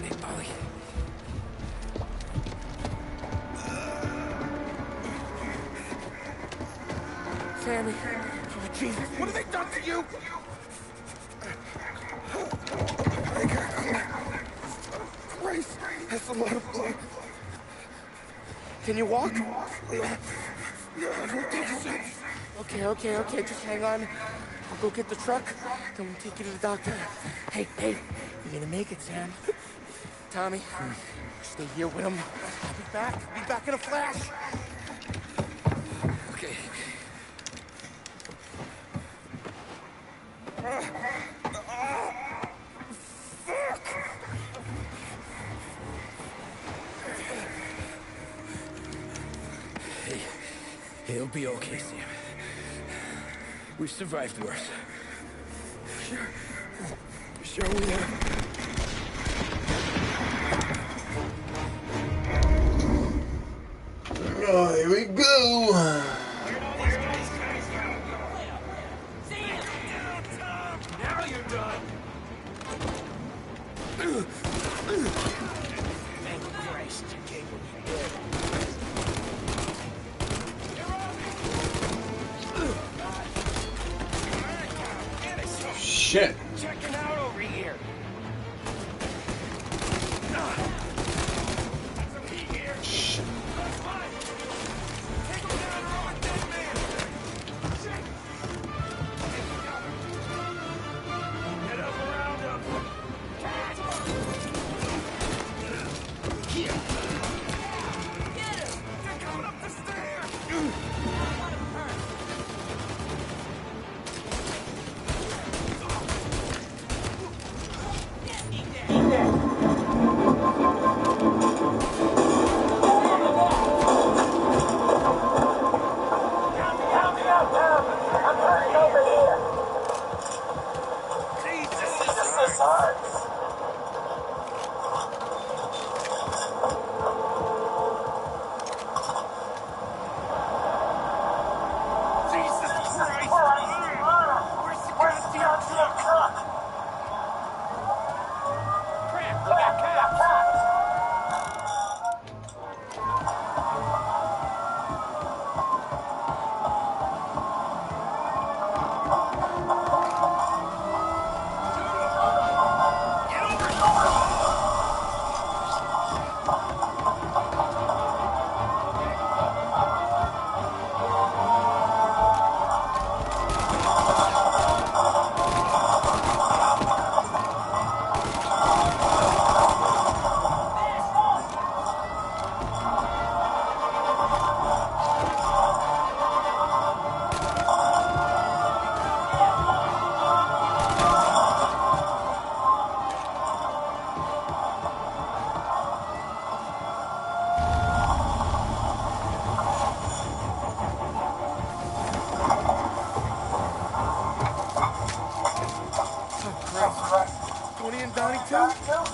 Hey, Polly. Sammy. Oh, Jesus. What have they done to you? Christ. That's a lot of blood. Can you walk? Yeah, I don't think so. Okay. Just hang on. I'll go get the truck. Then we'll take you to the doctor. Hey. You're gonna make it, Sam. Tommy, stay here with him. I'll be back. Be back in a flash. Okay. Hey, it'll be okay, Sam. We've survived worse. Sure we have. Oh, here we go. Now you're done. Thank Christ you came when you did. Shit. Checking out over here. Shit.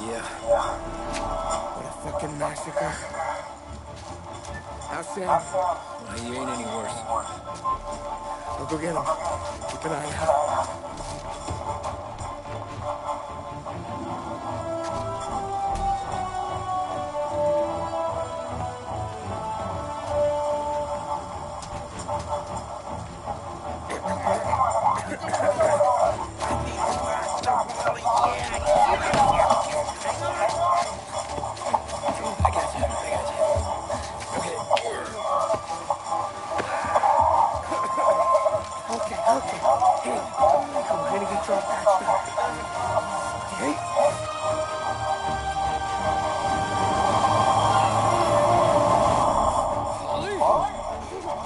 Yeah. What a fucking massacre. How's Sam? Well, he ain't any worse. I'll go get him. Keep an eye out.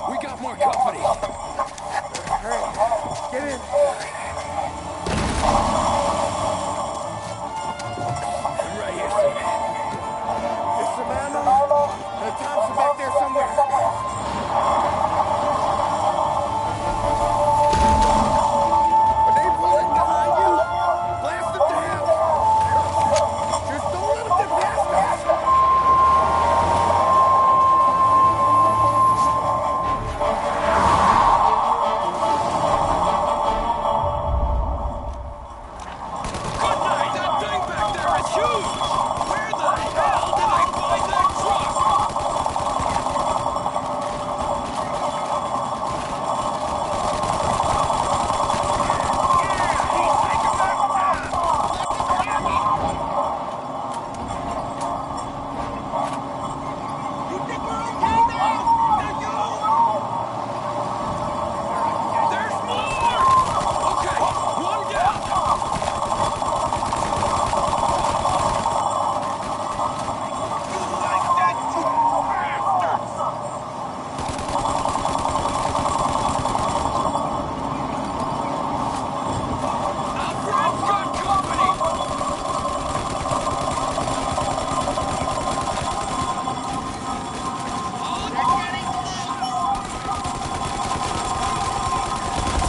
We got more company. Hurry, get in. I'm right here, sir. There's some ammo. Thompson back there somewhere. Are they pulling behind you? Blast them down. Just don't let them get past us. That thing back there is huge! Where the hell did I find that truck? There's more! Okay, one down!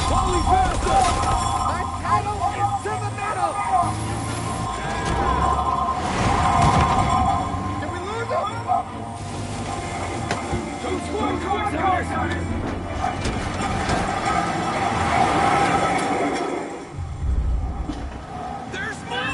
Holy bastard! My title is to the metal. Did we lose him? Two squad cars on it! There's more!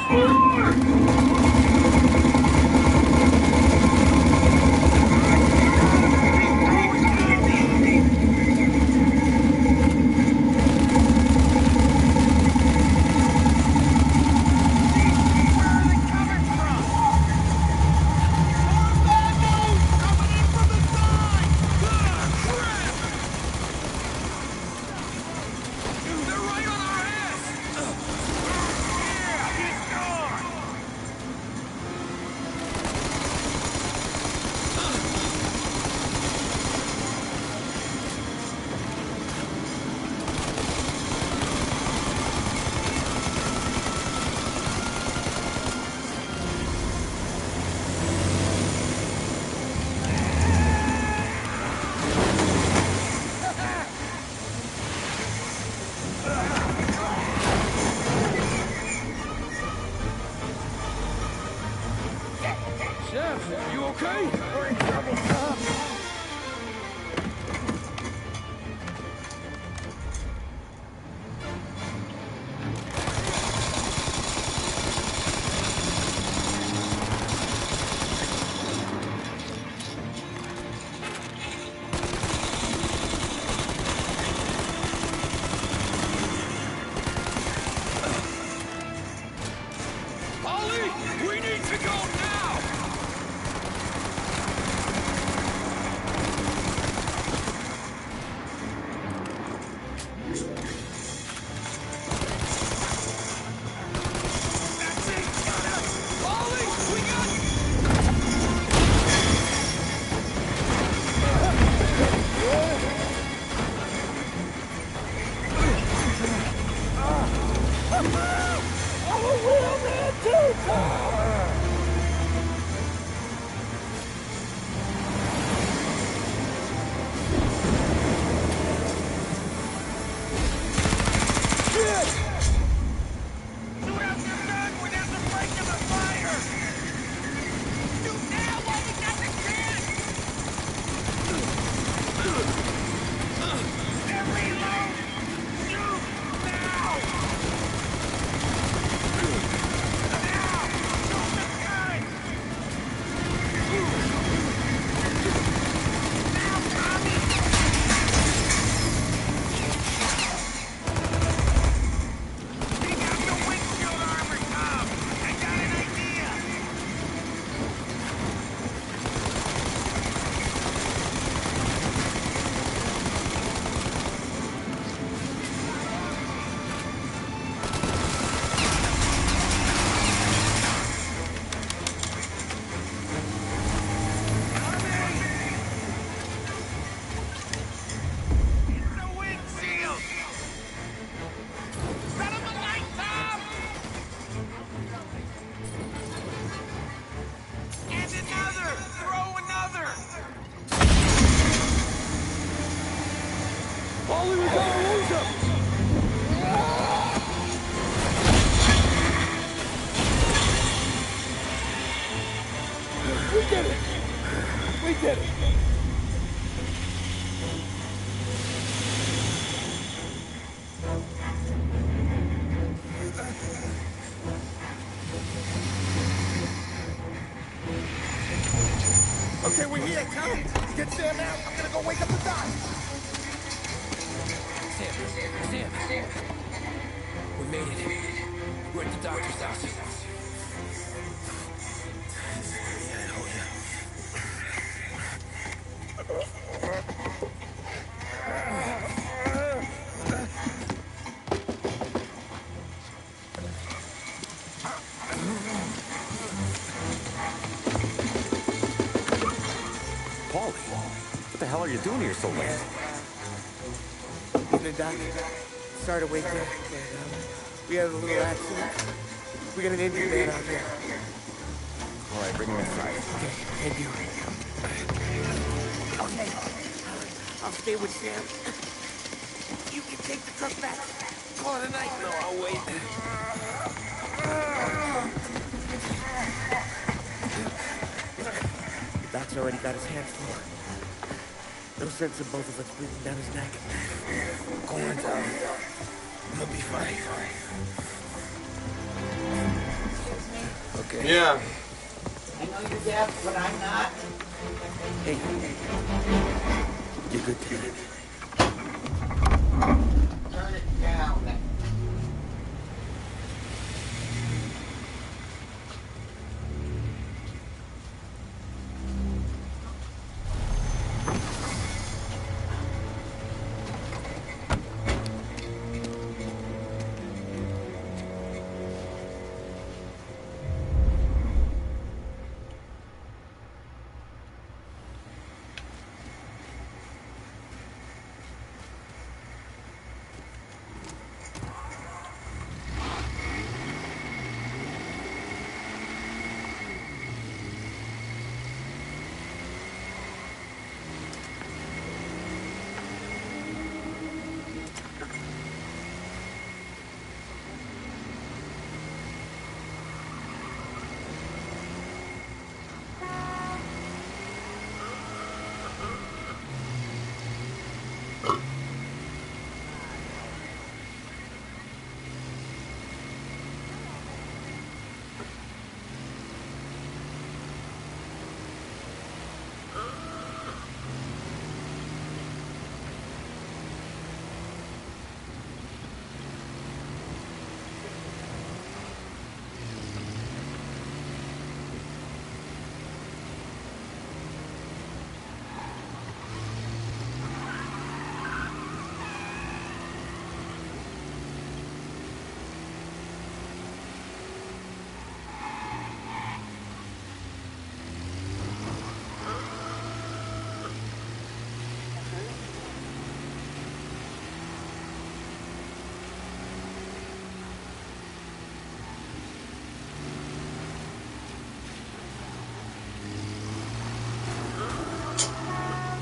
Paulie was gonna lose him! We did it! We did it! Okay, we're here, Tom. Get Sam out. I'm gonna go wake up the doc. Sam. We made it. We're at the doctor's house. Paulie, what the hell are you doing here so late? Evening, Doc. Sorry to wake you up, but we had a little accident. We got an injured man out here. All right, bring him inside. Okay, thank you. Okay, I'll stay with Sam. You can take the truck back. Call it a night. No, I'll wait. Doc's already got his hands full. No sense in both of us breathing down his neck. Go on down. He'll be fine. Okay. Yeah. I know you're deaf, but I'm not. Hey, you're good tonight. Turn it down.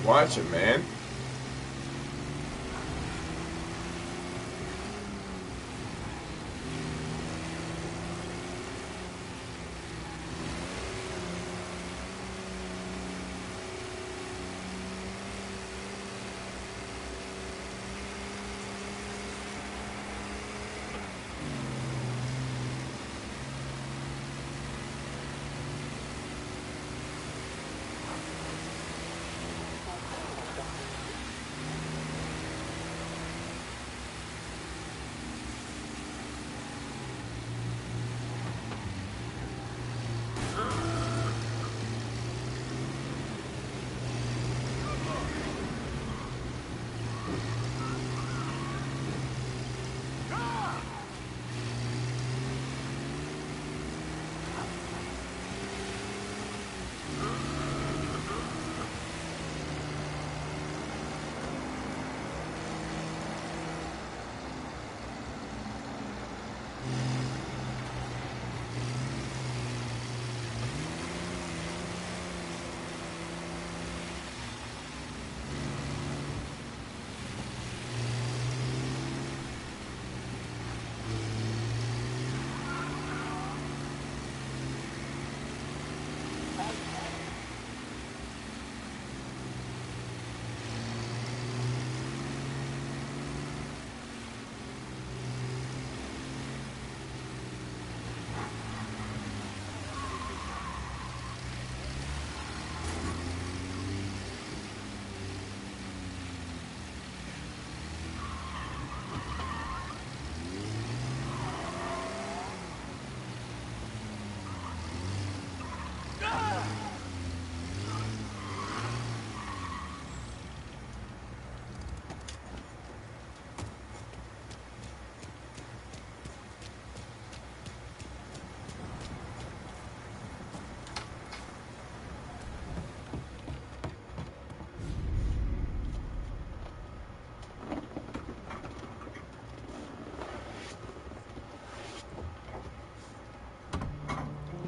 Watch it, man.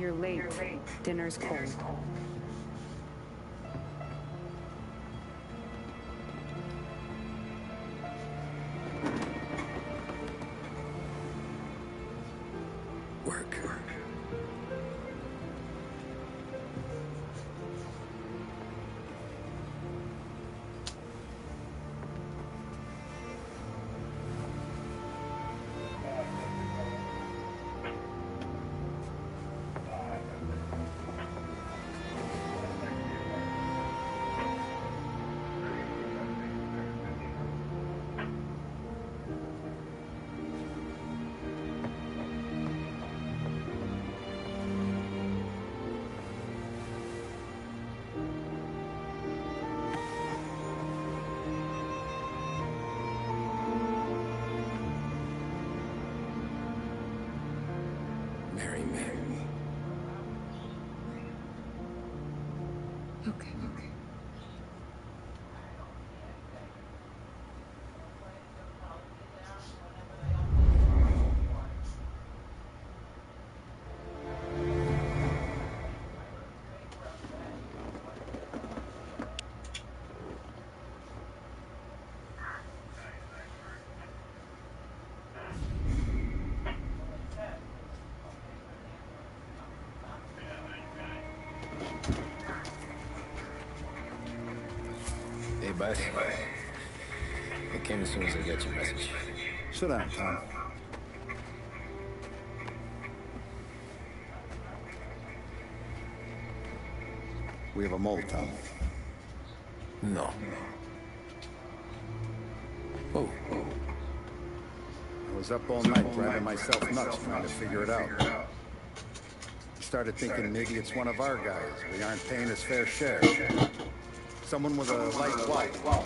You're late. Dinner's cold. Work. Marry me. Okay. Hey, bud. I came as soon as I got your message. Sit down, Tom. We have a mole, Tom. No. Oh. I was up all night driving myself nuts trying to figure it out. I started thinking maybe it's one of our guys. We aren't paying his fair share. Someone with a light watch.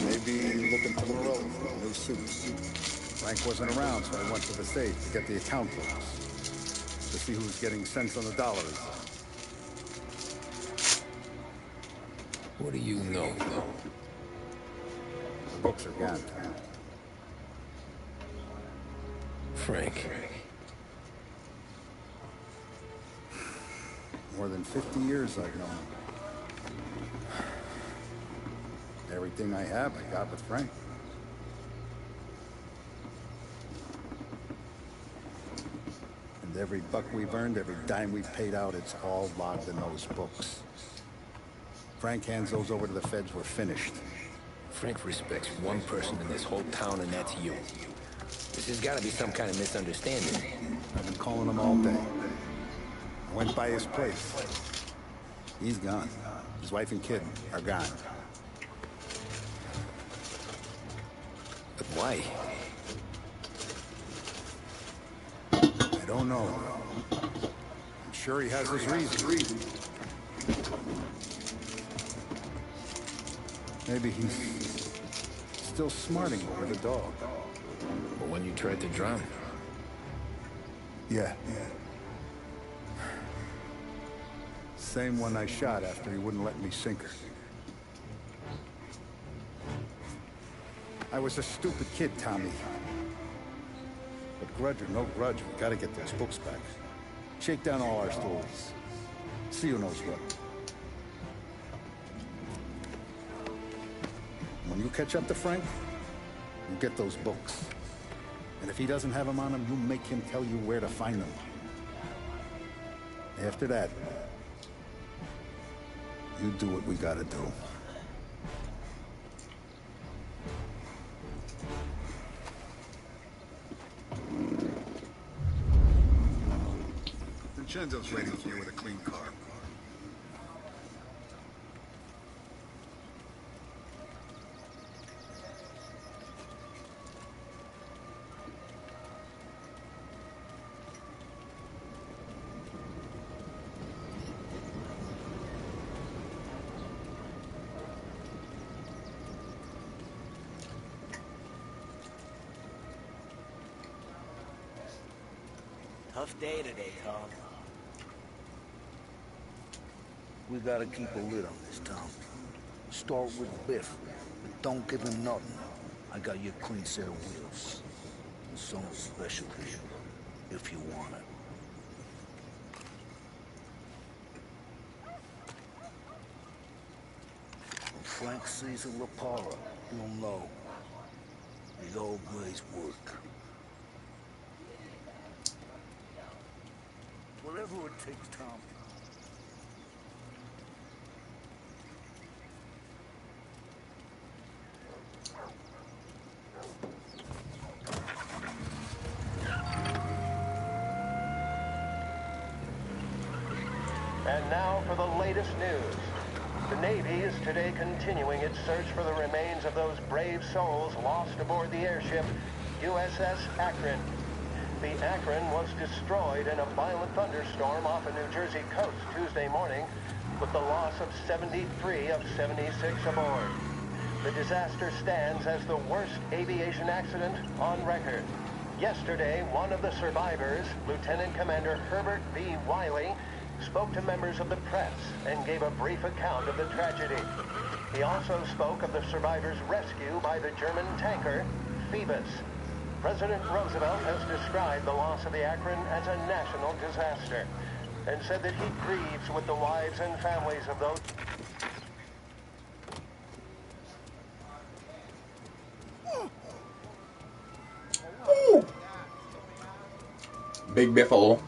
Maybe looking for Morello for a new suit. Frank wasn't around, so I went to the safe to get the account books. To see who's getting cents on the dollars. What do you know? The books are gone, Tom. Frank. More than 50 years I've known him. Everything I have, I got with Frank. And every buck we've earned, every dime we've paid out, it's all logged in those books. Frank hands those over to the feds, we're finished. Frank respects one person in this whole town, and that's you. This has got to be some kind of misunderstanding. I've been calling him all day. I went by his place. He's gone. His wife and kid are gone. But why? I don't know. I'm sure he has his reasons. Maybe he's still smarting over the dog. But when you tried to drown? Yeah. Same one I shot after he wouldn't let me sink her. I was a stupid kid, Tommy. But grudge or no grudge, we gotta get those books back. Shake down all our stories. See who knows what. When you catch up to Frank, you get those books. And if he doesn't have them on him, you make him tell you where to find them. After that, you do what we gotta do. Vincenzo's waiting for you with a clean car. Tough day today, Tom. We gotta keep a lid on this town. Start with Biff, but don't give him nothing. I got you a clean set of wheels. And something special for you, if you want it. Frank sees a La Paula, he'll know. He'll always work. Whatever it takes, Tom. And now for the latest news. The Navy is today continuing its search for the remains of those brave souls lost aboard the airship USS Akron. The Akron was destroyed in a violent thunderstorm off the New Jersey coast Tuesday morning, with the loss of 73 of 76 aboard. The disaster stands as the worst aviation accident on record. Yesterday, one of the survivors, Lieutenant Commander Herbert B. Wiley, spoke to members of the press and gave a brief account of the tragedy. He also spoke of the survivors' rescue by the German tanker, Phoebus. President Roosevelt has described the loss of the Akron as a national disaster and said that he grieves with the wives and families of those... Big Biffle.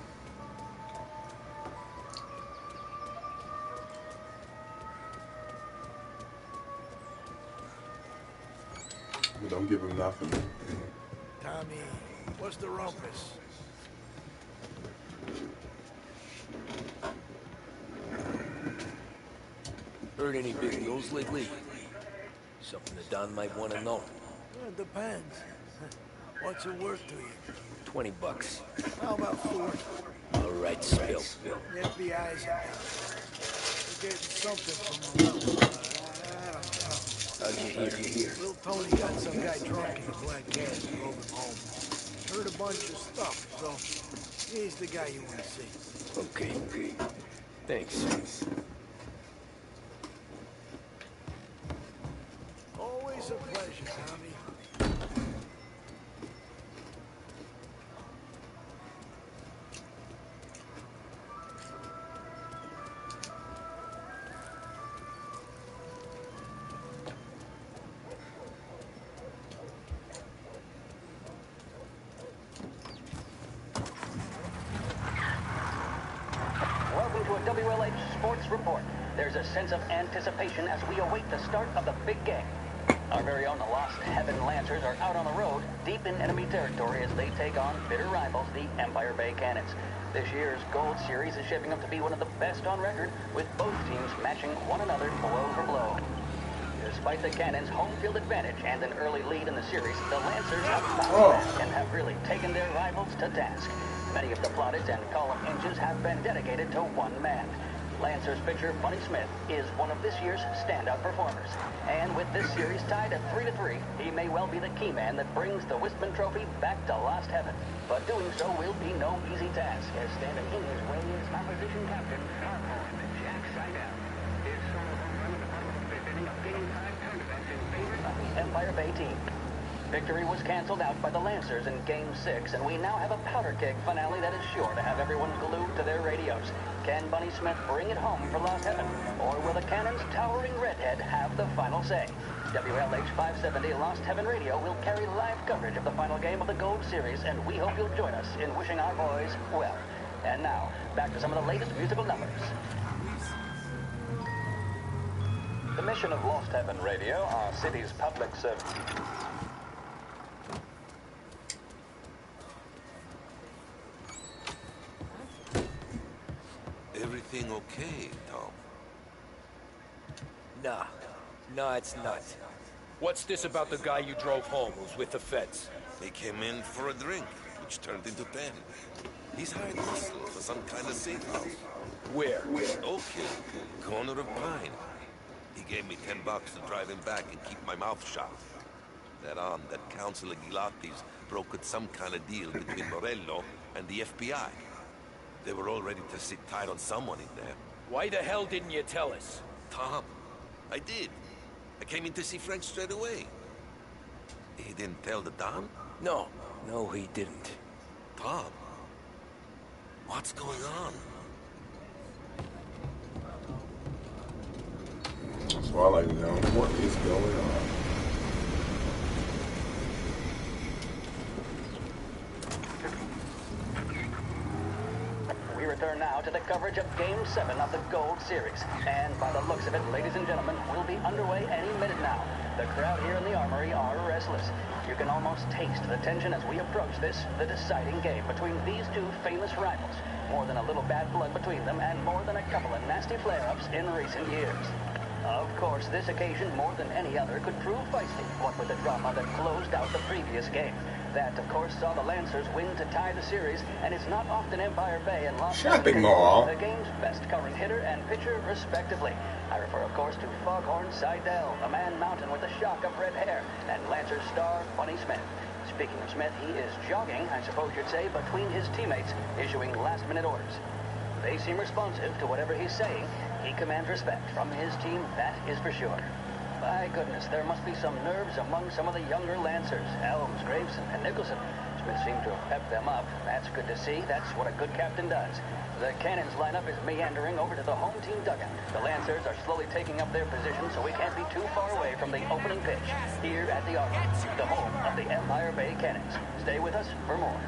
We don't give him nothing. Tommy, what's the rumpus? Heard any big news lately? Something that Don might want to know. Well, it depends. What's it worth to you? $20. How about 40? All right, spill. The FBI's We're getting something from them. I don't know. How'd you hear? Little Tony got some guy drunk in the black cab and drove him home. Heard a bunch of stuff, so he's the guy you want to see. Okay. Thanks. Always a pleasure, Tommy. Welcome to a WLH Sports Report. There's a sense of anticipation as we await the start of the big game. Our very own Lost Heaven Lancers are out on the road, deep in enemy territory as they take on bitter rivals, the Empire Bay Cannons. This year's Gold Series is shaping up to be one of the best on record, with both teams matching one another blow for blow. Despite the Cannons' home field advantage and an early lead in the series, the Lancers have bounced back and have really taken their rivals to task. Many of the plaudits and column inches have been dedicated to one man. Lancers pitcher Bunny Smith is one of this year's standout performers. And with this series tied at 3-3, he may well be the key man that brings the Wistman Trophy back to Lost Heaven. But doing so will be no easy task, as standing in his way is opposition captain, Jack Seidel. His solo home run in the bottom of the fifth inning of Game 5 tournament in favor of the Empire Bay team. Victory was canceled out by the Lancers in Game 6, and we now have a powder keg finale that is sure to have everyone glued to their radios. Can Bunny Smith bring it home for Lost Heaven, or will the Cannons' towering redhead have the final say? WLH 570 Lost Heaven Radio will carry live coverage of the final game of the Gold Series, and we hope you'll join us in wishing our boys well. And now, back to some of the latest musical numbers. The mission of Lost Heaven Radio, our city's public service. Everything okay, Tom? Nah, it's not. What's this about the guy you drove home who's with the feds? He came in for a drink, which turned into 10. He's hired muscle for some kind of safe house. Where? Oak Hill, corner of Pine. He gave me $10 to drive him back and keep my mouth shut. That Councilor Gilatti's brokered some kind of deal between Morello and the FBI. They were all ready to sit tight on someone in there. Why the hell didn't you tell us? Tom, I did. I came in to see Frank straight away. He didn't tell the Don? No, he didn't. Tom, what's going on? That's what I like to know. What is going on? We return now to the coverage of Game 7 of the Gold Series. And by the looks of it, ladies and gentlemen, we'll be underway any minute now. The crowd here in the Armory are restless. You can almost taste the tension as we approach this, the deciding game between these two famous rivals. More than a little bad blood between them, and more than a couple of nasty flare-ups in recent years. Of course, this occasion, more than any other, could prove feisty, what with the drama that closed out the previous game. That, of course, saw the Lancers win to tie the series, and it's not often Empire Bay and Los Shopping Angeles mall. the game's best current hitter and pitcher, respectively. I refer, of course, to Foghorn Seidel, a man mountain with a shock of red hair, and Lancers star Funny Smith. Speaking of Smith, he is jogging, I suppose you'd say, between his teammates, issuing last-minute orders. They seem responsive to whatever he's saying. He commands respect from his team, that is for sure. My goodness, there must be some nerves among some of the younger Lancers. Elms, Graves, and Nicholson. Smith seemed to have pepped them up. That's good to see. That's what a good captain does. The Cannons lineup is meandering over to the home team dugout. The Lancers are slowly taking up their position, so we can't be too far away from the opening pitch here at the Armory, the home of the Empire Bay Cannons. Stay with us for more.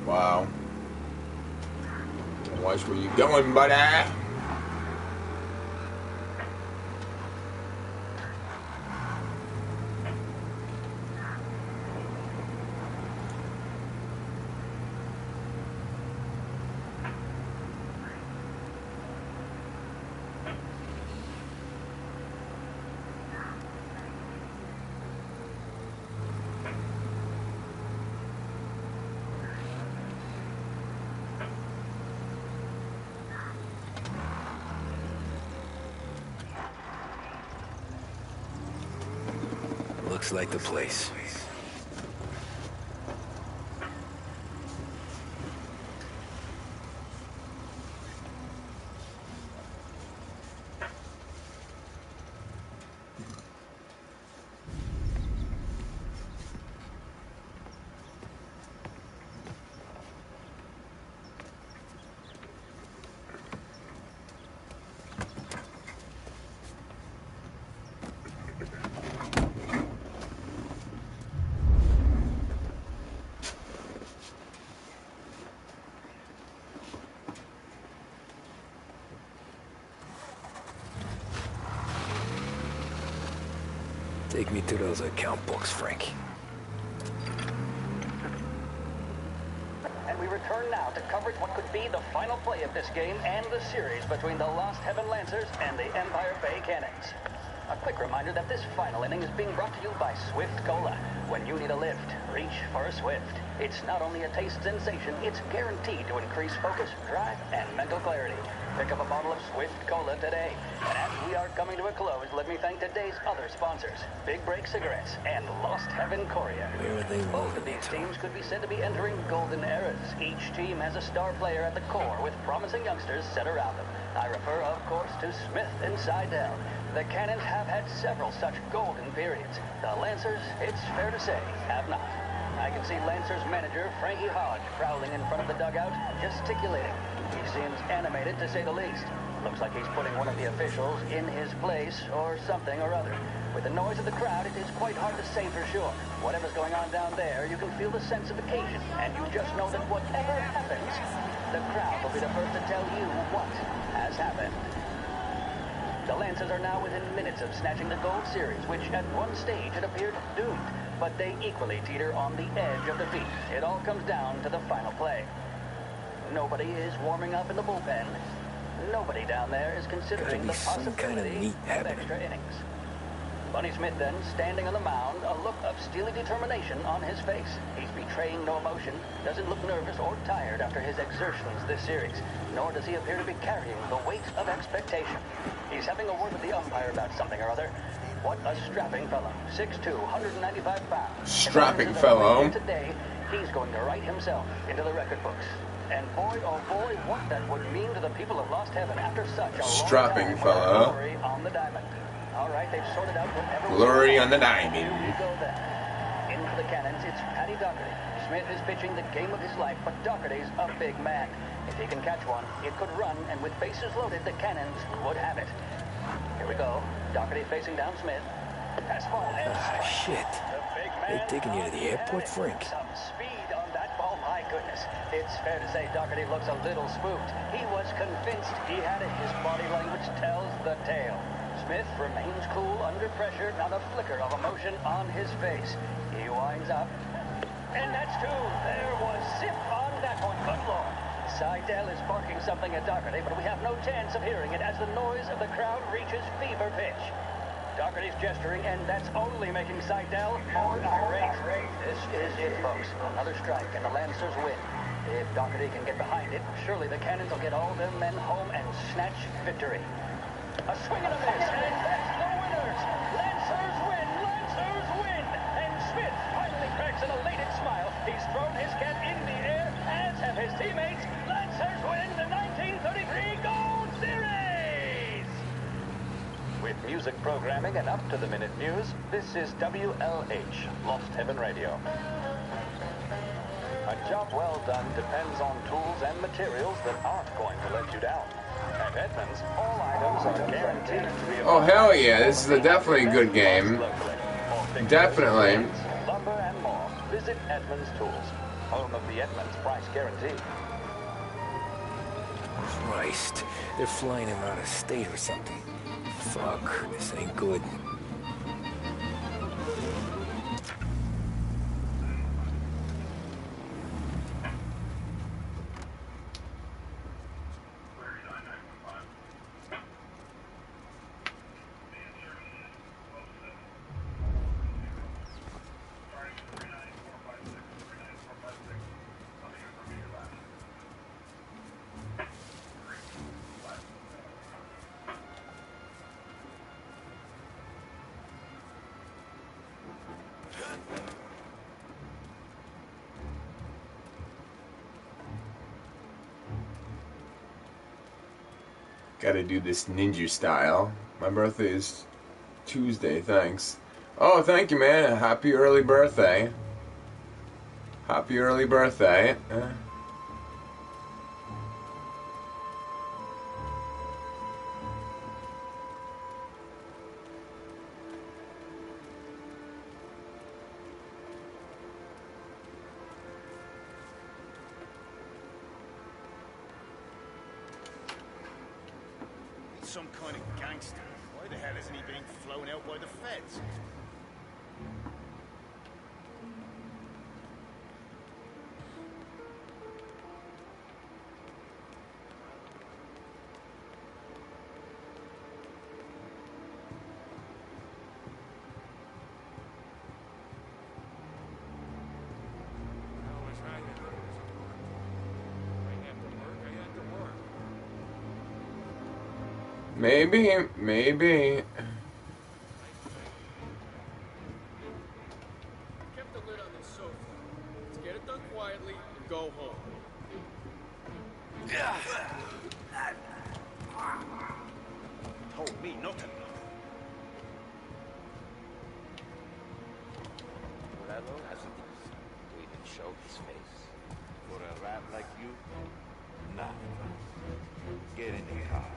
Wow. Watch where you going, buddy. Looks like the place. Take me to those account books, Frank. And we return now to coverage what could be the final play of this game and the series between the Lost Heaven Lancers and the Empire Bay Cannons. A quick reminder that this final inning is being brought to you by Swift Cola. When you need a lift, reach for a Swift. It's not only a taste sensation, it's guaranteed to increase focus, drive, and mental clarity. Pick up a bottle of Swift Cola today. And as we are coming to a close, let me thank today's other sponsors, Big Break Cigarettes and Lost Heaven Courier. Where are they? Both of these teams could be said to be entering golden eras. Each team has a star player at the core with promising youngsters set around them. I refer, of course, to Smith and Seidel. The Cannons have had several such golden periods. The Lancers, it's fair to say, have not. I can see Lancers manager Frankie Hodge prowling in front of the dugout, gesticulating. He seems animated, to say the least. Looks like he's putting one of the officials in his place, or something or other. With the noise of the crowd, it is quite hard to say for sure. Whatever's going on down there, you can feel the sense of occasion, and you just know that whatever happens, the crowd will be the first to tell you what has happened. The Lancers are now within minutes of snatching the Gold Series, which at one stage had appeared doomed. But they equally teeter on the edge of defeat. It all comes down to the final play. Nobody is warming up in the bullpen. Nobody down there is considering the possibility of extra innings. Bunny Smith then, standing on the mound, a look of steely determination on his face. He's betraying no emotion, doesn't look nervous or tired after his exertions this series, nor does he appear to be carrying the weight of expectation. He's having a word with the umpire about something or other. What a strapping fellow. 6'2", 195 pounds. Strapping fellow. Today, he's going to write himself into the record books. And boy, oh boy, what that would mean to the people of Lost Heaven after such a strapping long time. fellow. Glory on the diamond. All right, they've sorted out whatever. Glory on the diamond. Here we go then. In for the Cannons, it's Paddy Doherty. Smith is pitching the game of his life, but Doherty's a big man. If he can catch one, it could run, and with bases loaded, the Cannons would have it. Here we go. Doherty facing down Smith. Fastball and shit. They're taking you to the airport, Frank. Some speed on that ball, my goodness. It's fair to say Doherty looks a little spooked. He was convinced he had it. His body language tells the tale. Smith remains cool under pressure, not a flicker of emotion on his face. He winds up. And that's two. There was zip on that one. Good Lord. Seidel is barking something at Doherty, but we have no chance of hearing it as the noise of the crowd reaches fever pitch. Doherty's gesturing, and that's only making Seidel more irate. This is it, folks. Another strike, and the Lancers win. If Doherty can get behind it, surely the Cannons will get all their men home and snatch victory. A swing and a miss, and that's the winners! Lancers win! Lancers win! And Smith finally cracks an elated smile. He's thrown his cap in the air, as have his teammates. Lancers win the 1933 Gold Series! With music programming and up-to-the-minute news, this is WLH, Lost Heaven Radio. A job well done depends on tools and materials that aren't going to let you down. At Edmunds, all items are guaranteed to be... Oh, hell yeah. This is definitely a good game. Definitely. Lumber and more. Visit Edmunds Tools, home of the Edmunds price guarantee. Christ, they're flying him out of state or something. Fuck, this ain't good. Gotta do this ninja style. My birthday is Tuesday, thanks. Oh, thank you, man. Happy early birthday. Happy early birthday. Some kind of gangster. Why the hell isn't he being flown out by the feds? Maybe. Kept the lid on this sofa. Let's get it done quietly and go home. Told me nothing. Morello hasn't even showed his face. For a rat like you, nah. Get in the car.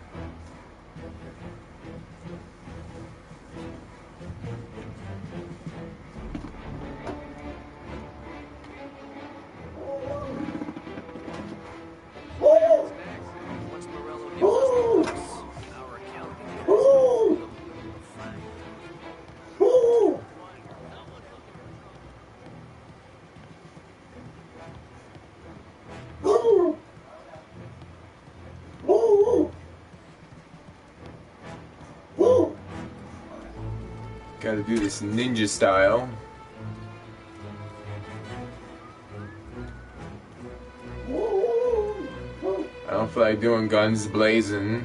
Once Morello gives us the books, our account begins. We'll find Gotta do this ninja style. I don't feel like doing guns blazing.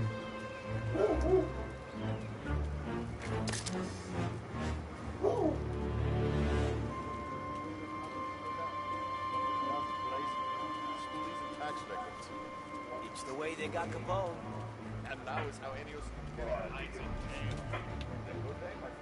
It's the way they got Capone. And now is how Enios getting Isaac. Good day, my friend.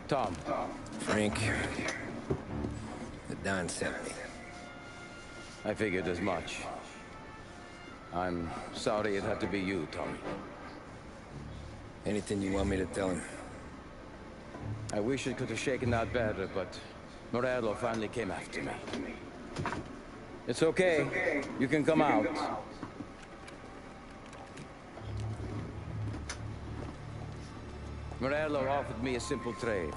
Tom. Frank. The Don sent me. I figured as much. I'm sorry it had to be you, Tommy. Anything you want me to tell him? I wish it could have shaken out better, but Morello finally came after me. It's okay. You can come out. Morello offered me a simple trade.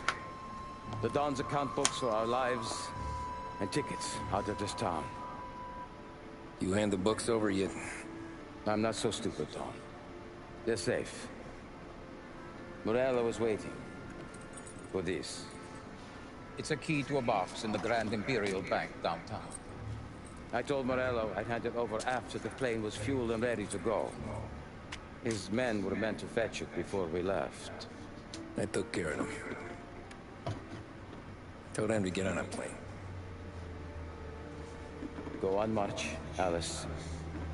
The Don's account books for our lives and tickets out of this town. You hand the books over yet? I'm not so stupid, Don. They're safe. Morello is waiting for this. It's a key to a box in the Grand Imperial Bank downtown. I told Morello I'd hand it over after the plane was fueled and ready to go. His men were meant to fetch it before we left. I took care of them. Told them to get on a plane. Go on, march, Alice.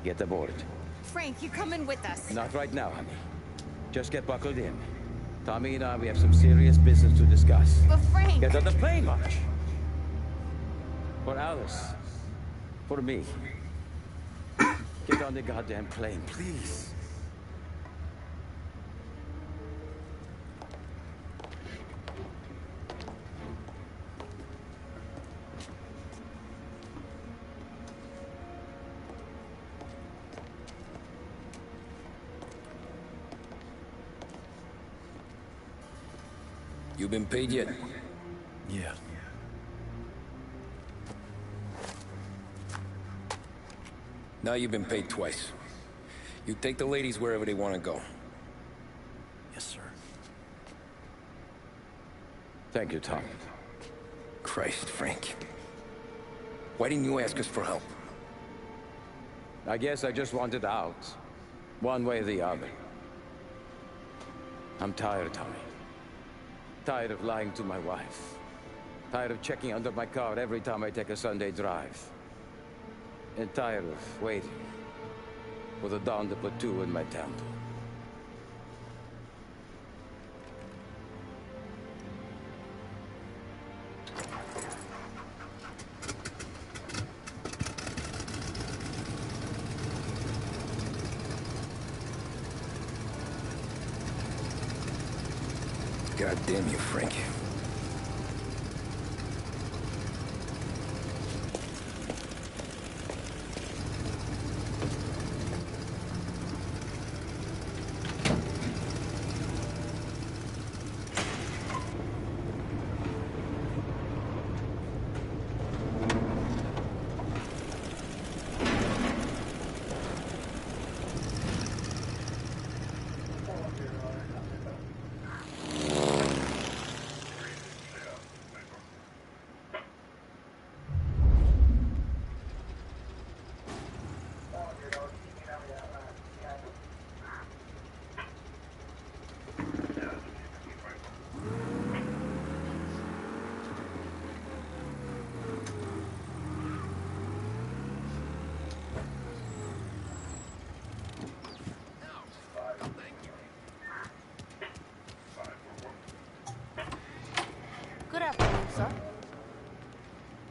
Get aboard. Frank, you're coming with us. Not right now, honey. Just get buckled in. Tommy and I, we have some serious business to discuss. But Frank... Get on the plane, March. For Alice. For me. Get on the goddamn plane, please. You been paid yet? Yeah. Now you've been paid twice. You take the ladies wherever they want to go. Yes, sir. Thank you, Tom. Christ, Frank. Why didn't you ask us for help? I guess I just wanted out. One way or the other. I'm tired, Tommy. Tired of lying to my wife. Tired of checking under my car every time I take a Sunday drive. And tired of waiting for the Don to put two in my temple. God damn you, Frank.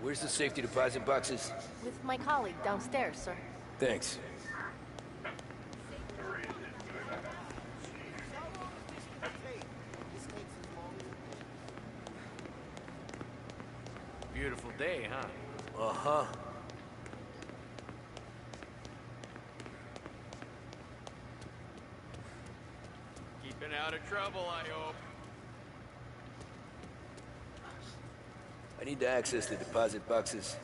Where's the safety deposit boxes? With my colleague downstairs, sir. Thanks. Beautiful day, huh? Uh-huh. Keeping out of trouble, I hope. I need to access the deposit boxes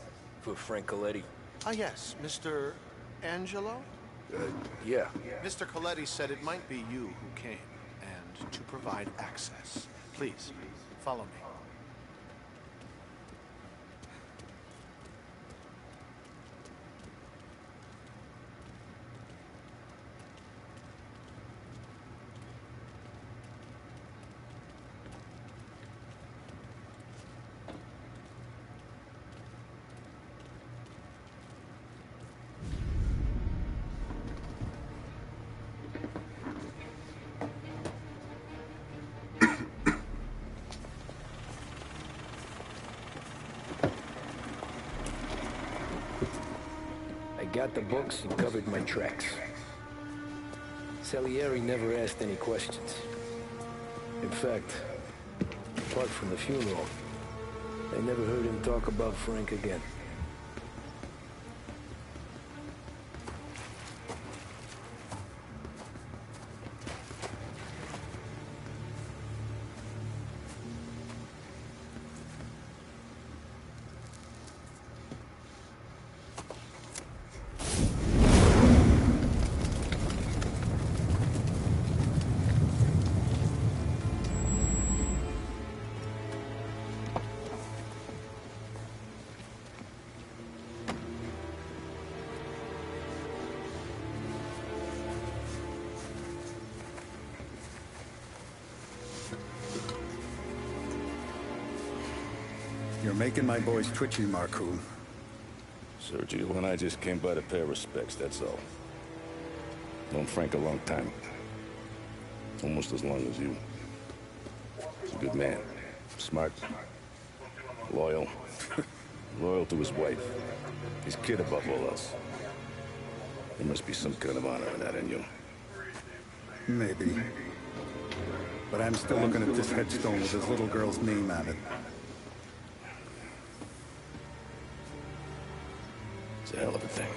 for Frank Coletti. Ah, yes, Mr. Angelo? Yeah. Mr. Coletti said it might be you who came, and to provide access. Please, follow me. I got the books and covered my tracks. Salieri never asked any questions. In fact, apart from the funeral, I never heard him talk about Frank again. You're making my boys twitchy, Marcoux. Sergio and I just came by to pay respects, that's all. Known Frank a long time. Almost as long as you. He's a good man. Smart. Loyal. Loyal to his wife. His kid above all else. There must be some kind of honor in that in you. Maybe. But I'm still looking at this headstone with his little girl's name on it. It's a hell of a thing.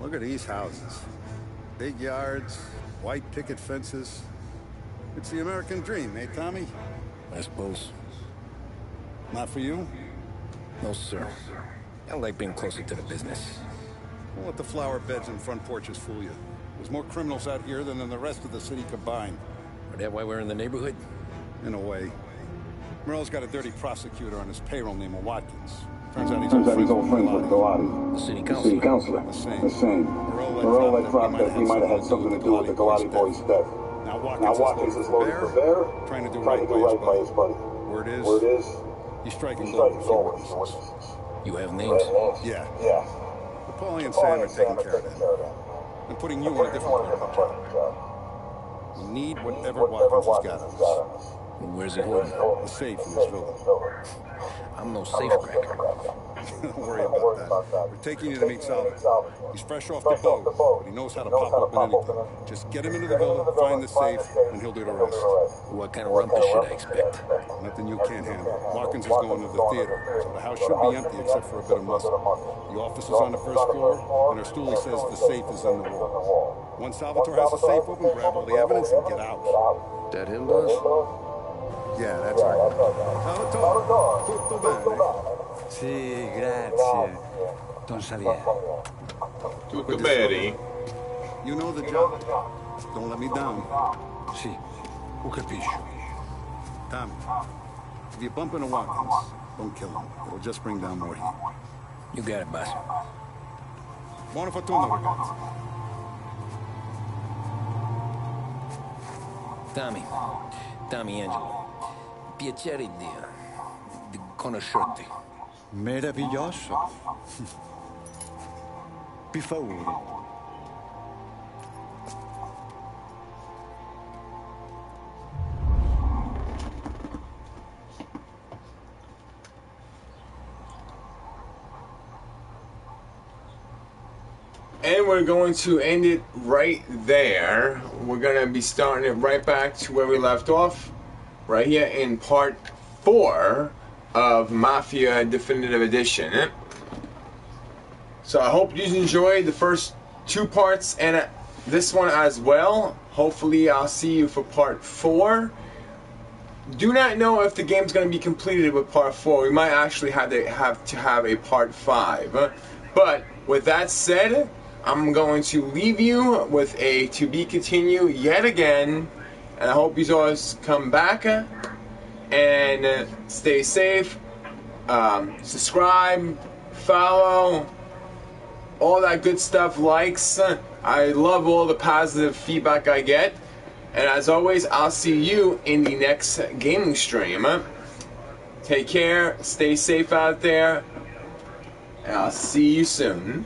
Look at these houses. Big yards, white picket fences. It's the American dream, eh, Tommy? I suppose. Not for you? No, sir. I like being closer to the business. Don't let the flower beds and front porches fool you. There's more criminals out here than in the rest of the city combined. Is that why we're in the neighborhood? In a way. Merle's got a dirty prosecutor on his payroll named Watkins. Turns out he's old friends with Galati. The city councilor. The same. Merle let drop that he might have had something to do with the Galati boy's death. Now Watkins is loaded for bear, trying to do right by his buddy. Word is, he's striking gold with a few witnesses. You have names? Yeah. But Paulie and Sam are taking care of that. I'm putting you in a different part of the job. We need whatever Watkins has got on us. Where's he holding? The safe in this villa. I'm no safe cracker. Don't worry about that. We're taking you to meet Salvatore. He's fresh off the boat, but he knows how to pop open anything. Just get him into the villa, find the safe, and he'll do the rest. What kind of rumpus should I expect? Nothing you can't handle. Watkins is going to the theater, so the house should be empty except for a bit of muscle. The office is on the first floor, and our stoolie says the safe is in the wall. Once Salvatore has the safe open, grab all the evidence and get out. That him, boss? Yeah, that's right. Salvatore, tutto bene? Sì, grazie, Don Salieri. Huckleberry. You know the job. Don't let me down. Sì, ho capisco. Tommy, if you bump into Watkins, don't kill him. It'll just bring down more heat. You got it, boss. Buona fortuna, ragazzi. Tommy Angelo. Piacere di conoscerti. Meraviglioso. Per favore. And we're going to end it right there. We're going to be starting it right back to where we left off. Right here in part 4 of Mafia Definitive Edition. So I hope you enjoyed the first 2 parts and this one as well. Hopefully I'll see you for part 4. Do not know if the game's going to be completed with part 4. We might actually have to have a part 5. But with that said, I'm going to leave you with a to be continue yet again, and I hope you always come back and stay safe, subscribe, follow, all that good stuff, likes. I love all the positive feedback I get, and as always, I'll see you in the next gaming stream. Take care, stay safe out there, and I'll see you soon.